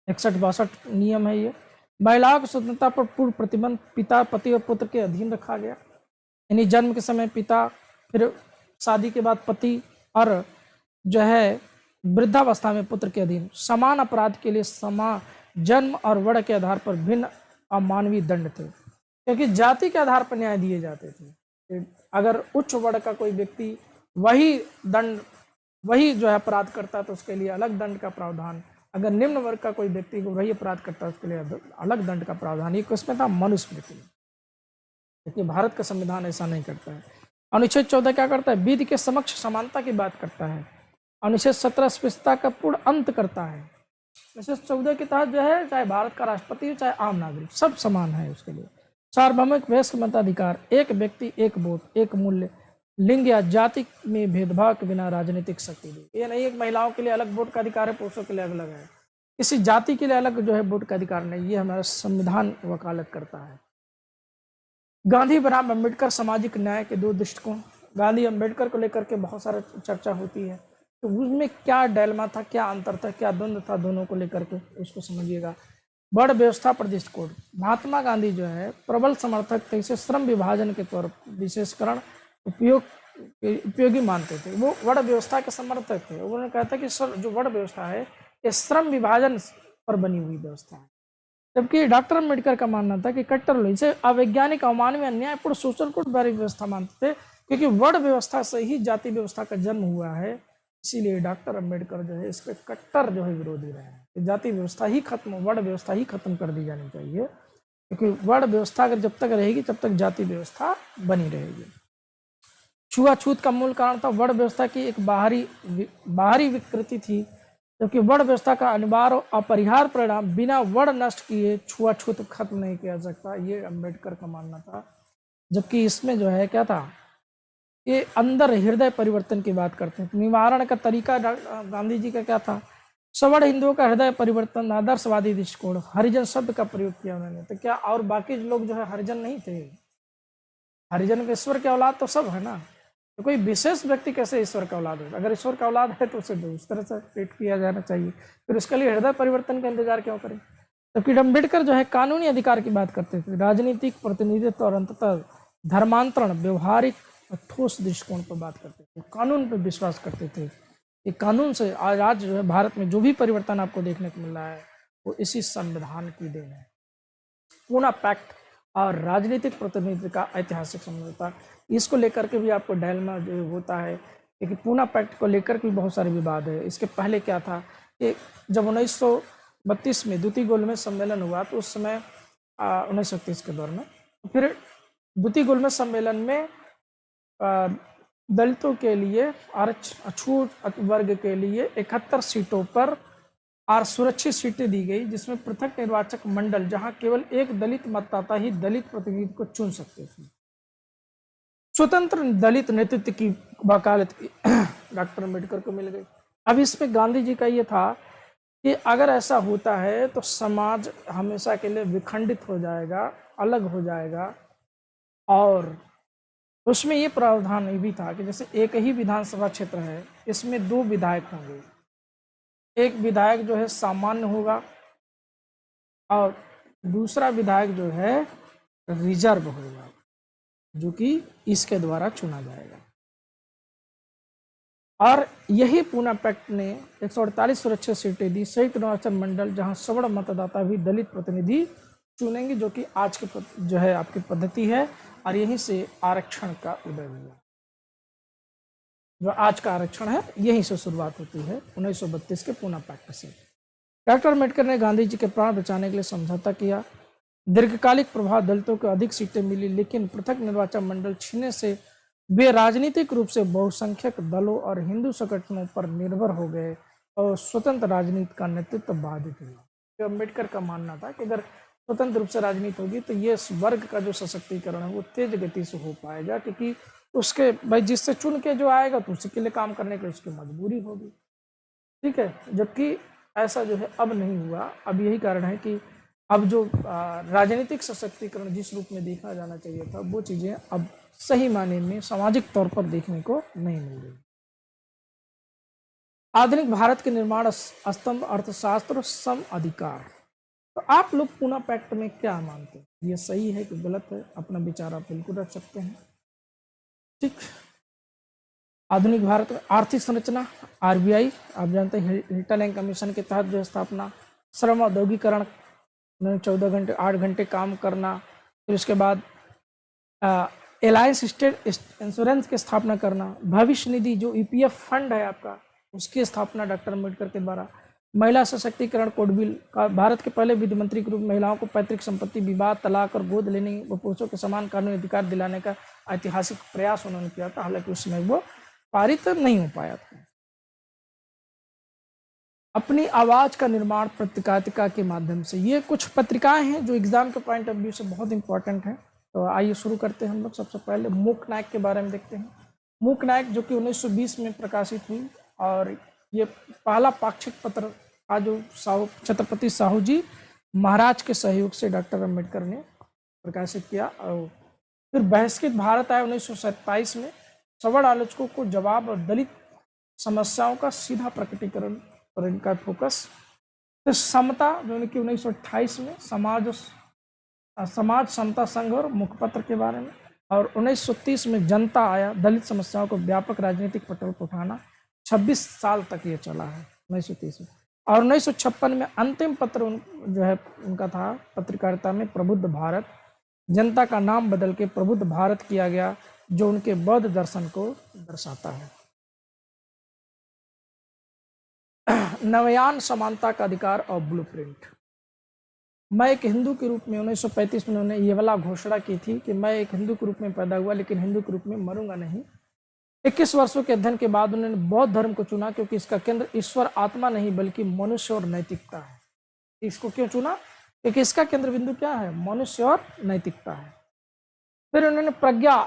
Speaker 1: 61-62 नियम है ये। महिलाओं की स्वतंत्रता पर पूर्ण प्रतिबंध, पिता, पति और पुत्र के अधीन रखा गया। यानी जन्म के समय पिता, फिर शादी के बाद पति, और जो है वृद्धावस्था में पुत्र के अधीन। समान अपराध के लिए समान जन्म और वर्ण के आधार पर भिन्न अमानवीय दंड थे, क्योंकि जाति के आधार पर न्याय दिए जाते थे। अगर उच्च वर्ण का कोई व्यक्ति वही जो है अपराध करता है तो उसके लिए अलग दंड का प्रावधान, अगर निम्न वर्ग का कोई व्यक्ति को वही अपराध करता है उसके लिए अलग दंड का प्रावधान। ये किसमें था? मनुस्मृति में। क्योंकि भारत का संविधान ऐसा नहीं करता है। अनुच्छेद 14 क्या करता है? विधि के समक्ष समानता की बात करता है। अनुच्छेद 17 अस्पृश्यता का पूर्ण अंत करता है। अनुच्छेद 14 के तहत जो है चाहे भारत का राष्ट्रपति हो चाहे आम नागरिक सब समान है उसके लिए। सार्वभौमिक वयस्क मताधिकार, एक व्यक्ति एक वोट, एक मूल्य, लिंग या जाति में भेदभाव के बिना राजनीतिक शक्ति दी। ये नहीं एक महिलाओं के लिए अलग वोट का अधिकार है, पुरुषों के लिए अलग है, किसी जाति के लिए अलग जो है वोट का अधिकार नहीं। ये हमारा संविधान वकालत करता है। गांधी बनाम अम्बेडकर सामाजिक न्याय के दो दृष्टिकोण। गांधी अम्बेडकर को लेकर के बहुत सारा चर्चा होती है, तो उसमें क्या डायलेमा था, क्या अंतर था, क्या द्वंद्व था दोनों को लेकर के, उसको समझिएगा। वर्ण व्यवस्था पर दृष्टिकोण। महात्मा गांधी जो है प्रबल समर्थक थे इसे श्रम विभाजन के तौर पर विशेषकरण उपयोगी मानते थे। वो वर्ण व्यवस्था के समर्थक थे। उन्होंने कहा था कि जो वर्ण व्यवस्था है ये श्रम विभाजन पर बनी हुई व्यवस्था है। जबकि डॉक्टर अम्बेडकर का मानना था कि कट्टर लोग इसे अवैज्ञानिक, अमानवीय, अन्यायपूर्ण, शोषणपूर्ण व्यवस्था मानते थे, क्योंकि वर्ण व्यवस्था से ही जाति व्यवस्था का जन्म हुआ है। इसीलिए डॉक्टर अम्बेडकर जो है इसके कट्टर जो है विरोधी रहे हैं कि जाति व्यवस्था ही खत्म, वर्ण व्यवस्था ही खत्म कर दी जानी चाहिए, क्योंकि वर्ण व्यवस्था अगर जब तक रहेगी तब तक जाति व्यवस्था बनी रहेगी। छुआछूत का मूल कारण था वर्ण व्यवस्था की एक बाहरी विकृति थी, जबकि वर्ण व्यवस्था का अनिवार्य और अपरिहार्य परिणाम बिना वर्ण नष्ट किए छुआछूत खत्म नहीं किया जा सकता। ये अम्बेडकर का मानना था। जबकि इसमें जो है क्या था, ये अंदर हृदय परिवर्तन की बात करते हैं। निवारण का तरीका गांधी जी का क्या था? सवर्ण हिंदुओं का हृदय परिवर्तन, आदर्शवादी दृष्टिकोण, हरिजन शब्द का प्रयोग किया उन्होंने। तो क्या और बाकी लोग जो है हरिजन नहीं थे? हरिजन के ईश्वर के औलाद तो सब है ना, तो कोई विशेष व्यक्ति कैसे ईश्वर का औलाद है? अगर ईश्वर का औलाद है तो उसे उस तरह से ट्रीट किया जाना चाहिए, फिर उसके लिए हृदय परिवर्तन का इंतजार क्यों करें? जबकि अम्बेडकर जो है कानूनी अधिकार की बात करते थे, राजनीतिक प्रतिनिधित्व और अंततः धर्मांतरण, व्यवहारिक और ठोस दृष्टिकोण पर बात करते थे, कानून पर विश्वास करते थे कि कानून से आज जो है भारत में जो भी परिवर्तन आपको देखने को मिल रहा है वो इसी संविधान की देन है। पूना पैक्ट और राजनीतिक प्रतिनिधित्व का ऐतिहासिक समझौता, इसको लेकर के भी आपको डायलेमा जो होता है, क्योंकि पूना पैक्ट को लेकर के भी बहुत सारे विवाद है। इसके पहले क्या था कि जब 1932 में द्वितीय गोलमेज सम्मेलन हुआ तो उस समय 1931 के दौर में, फिर द्वितीय गोलमेज सम्मेलन में दलितों के लिए अछूत वर्ग के लिए 71 सीटों पर और सुरक्षित सीटें दी गई, जिसमें पृथक निर्वाचक मंडल, जहां केवल एक दलित मतदाता ही दलित प्रतिनिधि को चुन सकते थे। स्वतंत्र दलित नेतृत्व की वकालत की डॉक्टर अम्बेडकर को मिल गई। अब इसमें गांधी जी का ये था कि अगर ऐसा होता है तो समाज हमेशा के लिए विखंडित हो जाएगा, अलग हो जाएगा। और उसमें ये प्रावधान भी था कि जैसे एक ही विधानसभा क्षेत्र है, इसमें 2 विधायक होंगे, एक विधायक जो है सामान्य होगा और दूसरा विधायक जो है रिजर्व होगा, जो कि इसके द्वारा चुना जाएगा। और यही पूना पैक्ट ने 148 सुरक्षित सीटें दी, संयुक्त निर्वाचन मंडल जहां सवर्ण मतदाता भी दलित प्रतिनिधि चुनेंगे, जो कि आज के जो है आपकी पद्धति है। और यहीं से आरक्षण का उदय हुआ। जो आज का आरक्षण है यहीं से शुरुआत होती है 1932 के पूना पैक्ट से। डॉक्टर अम्बेडकर ने गांधी जी के प्राण बचाने के लिए समझौता किया। दीर्घकालिक प्रभाव दलितों को अधिक सीटें मिली, लेकिन पृथक निर्वाचन मंडल छीनने से वे राजनीतिक रूप से बहुसंख्यक दलों और हिंदू संगठनों पर निर्भर हो गए और स्वतंत्र राजनीति का नेतृत्व बाधित हुआ। तो अम्बेडकर का मानना था कि अगर स्वतंत्र रूप से राजनीति होगी तो ये वर्ग का जो सशक्तिकरण है वो तेज गति से हो पाएगा, क्योंकि उसके भाई जिससे चुन के जो आएगा तो उसी के लिए काम करने की उसकी मजबूरी होगी। ठीक है, जबकि ऐसा जो है अब नहीं हुआ। अब यही कारण है कि अब जो राजनीतिक सशक्तिकरण जिस रूप में देखा जाना चाहिए था वो चीजें अब सही मायने में सामाजिक तौर पर देखने को नहीं मिल रही। आधुनिक भारत के निर्माण स्तंभ अर्थशास्त्र सम अधिकार। तो आप लोग पूना पैक्ट में क्या मानते हैं, ये सही है कि गलत है? अपना विचार आप बिल्कुल रख सकते हैं। ठीक, आधुनिक भारत में आर्थिक संरचना, आरबीआई आप जानते हैं हिल्टन एंड कमीशन के तहत जो स्थापना, श्रम औद्योगिकरण, 14 घंटे 8 घंटे काम करना, फिर उसके बाद एलायंस स्टेट इंश्योरेंस की स्थापना करना, भविष्य निधि जो ईपीएफ फंड है आपका, उसकी स्थापना डॉक्टर अम्बेडकर के द्वारा, महिला सशक्तिकरण कोड बिल का, भारत के पहले विधि मंत्री के रूप में महिलाओं को पैतृक संपत्ति, विवाह, तलाक और गोद लेने व पुरुषों के समान कानूनी अधिकार दिलाने का ऐतिहासिक प्रयास उन्होंने किया था, हालांकि उस समय वो पारित नहीं हो पाया था। अपनी आवाज का निर्माण पत्रकारिता के माध्यम से, ये कुछ पत्रिकाएं हैं जो एग्जाम के पॉइंट ऑफ व्यू से बहुत इंपॉर्टेंट है। तो आइए शुरू करते हैं हम लोग। सबसे पहले मूक नायक के बारे में देखते हैं। मूक नायक जो कि 1920 में प्रकाशित हुई, और ये पहला पाक्षिक पत्र था जो छत्रपति साहू जी महाराज के सहयोग से डॉक्टर अम्बेडकर ने प्रकाशित किया। और फिर बहिष्कृत भारत आया 1927 में, सवर्ण आलोचकों को जवाब और दलित समस्याओं का सीधा प्रकटीकरण पर इनका फोकस। फिर समता जो कि 1928 में समाज समता संघ और मुखपत्र के बारे में, और 1930 में जनता आया, दलित समस्याओं को व्यापक राजनीतिक पटल पर उठाना। 26 साल तक ये चला है 1930 में। और 1956 में अंतिम पत्र जो है उनका था पत्रकारिता में प्रबुद्ध भारत, जनता का नाम बदल के प्रबुद्ध भारत किया गया, जो उनके बौद्ध दर्शन को दर्शाता है। नवयान समानता का अधिकार और ब्लूप्रिंट। मैं एक हिंदू के रूप में 1935 में उन्होंने ये वाला घोषणा की थी कि मैं एक हिंदू के रूप में पैदा हुआ, लेकिन हिंदू के रूप में मरूंगा नहीं। 21 वर्षों के अध्ययन के बाद उन्होंने बौद्ध धर्म को चुना, क्योंकि इसका केंद्र ईश्वर आत्मा नहीं बल्कि मनुष्य और नैतिकता है। इसको क्यों चुना? क्योंकि इसका केंद्र बिंदु क्या है? मनुष्य और नैतिकता है। फिर उन्होंने प्रज्ञा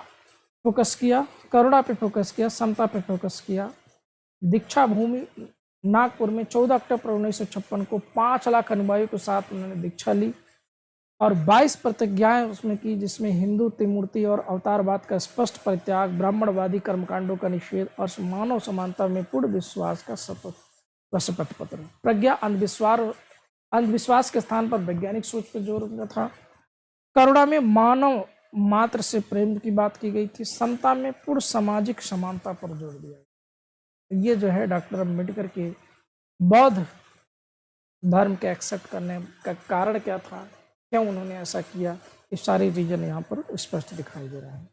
Speaker 1: फोकस किया, करुणा पे फोकस किया, समता पे फोकस किया। दीक्षा भूमि नागपुर में 14 अक्टूबर 1956 को 5 लाख अनुयायियों के साथ उन्होंने दीक्षा ली, और 22 प्रतिज्ञाएं उसमें की, जिसमें हिंदू त्रिमूर्ति और अवतारवाद का स्पष्ट परित्याग, ब्राह्मणवादी कर्मकांडों का निषेध और मानव समानता में पूर्ण विश्वास का शपथ पत्र। प्रज्ञा अंधविश्वास के स्थान पर वैज्ञानिक सोच पर जोर दिया था। करुणा में मानव मात्र से प्रेम की बात की गई थी। समता में पूर्ण सामाजिक समानता पर जोर दिया। ये जो है डॉक्टर अम्बेडकर के बौद्ध धर्म के एक्सेप्ट करने का कारण क्या था, क्यों उन्होंने ऐसा किया, ये सारी रीजन यहाँ पर स्पष्ट दिखाई दे रहा है।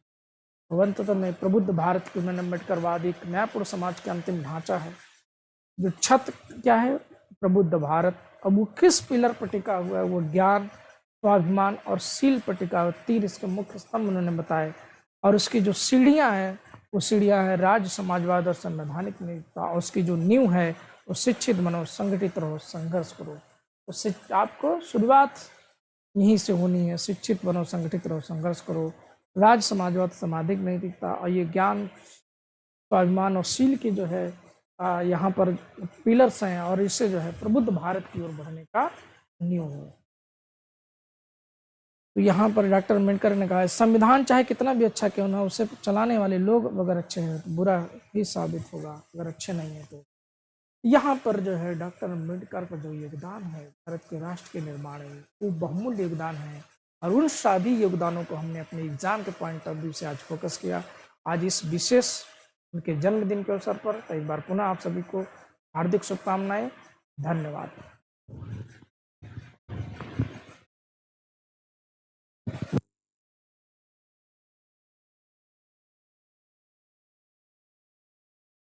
Speaker 1: अंततः में प्रबुद्ध भारत की उन्होंने अम्बेडकरवाद एक न्यायपूर्ण समाज का अंतिम ढांचा है। जो छत क्या है? प्रबुद्ध भारत। अब वो किस पिलर पर टिका हुआ है? वो ज्ञान, स्वाभिमान और शील पर टिका हुआ। 3 इसके मुख्य स्तंभ उन्होंने बताए, और उसकी जो सीढ़ियाँ हैं वो सीढ़ियाँ है राज्य, समाजवाद और संवैधानिक नैतिकता। और उसकी जो नींव है वो शिक्षित बनो, संगठित रहो, संघर्ष करो। उससे आपको शुरुआत यहीं से होनी है। शिक्षित बनो, संगठित रहो, संघर्ष करो, राज्य, समाजवाद, सामाजिक नैतिकता, और ये ज्ञान, स्वाभिमान और शील की जो है यहाँ पर पिलर्स हैं, और इससे जो है प्रबुद्ध भारत की ओर बढ़ने का नींव है। तो यहाँ पर डॉक्टर अम्बेडकर ने कहा, संविधान चाहे कितना भी अच्छा क्यों ना, उसे चलाने वाले लोग अगर अच्छे हैं तो बुरा ही साबित होगा, अगर अच्छे नहीं है तो। यहाँ पर जो है डॉक्टर अम्बेडकर का जो योगदान है भारत के राष्ट्र के निर्माण में, वो बहुमूल्य योगदान है। और उन सभी योगदानों को हमने अपने एग्जाम के पॉइंट ऑफ व्यू से आज फोकस किया। आज इस विशेष उनके जन्मदिन के अवसर पर एक बार पुनः आप सभी को हार्दिक शुभकामनाएं। धन्यवाद।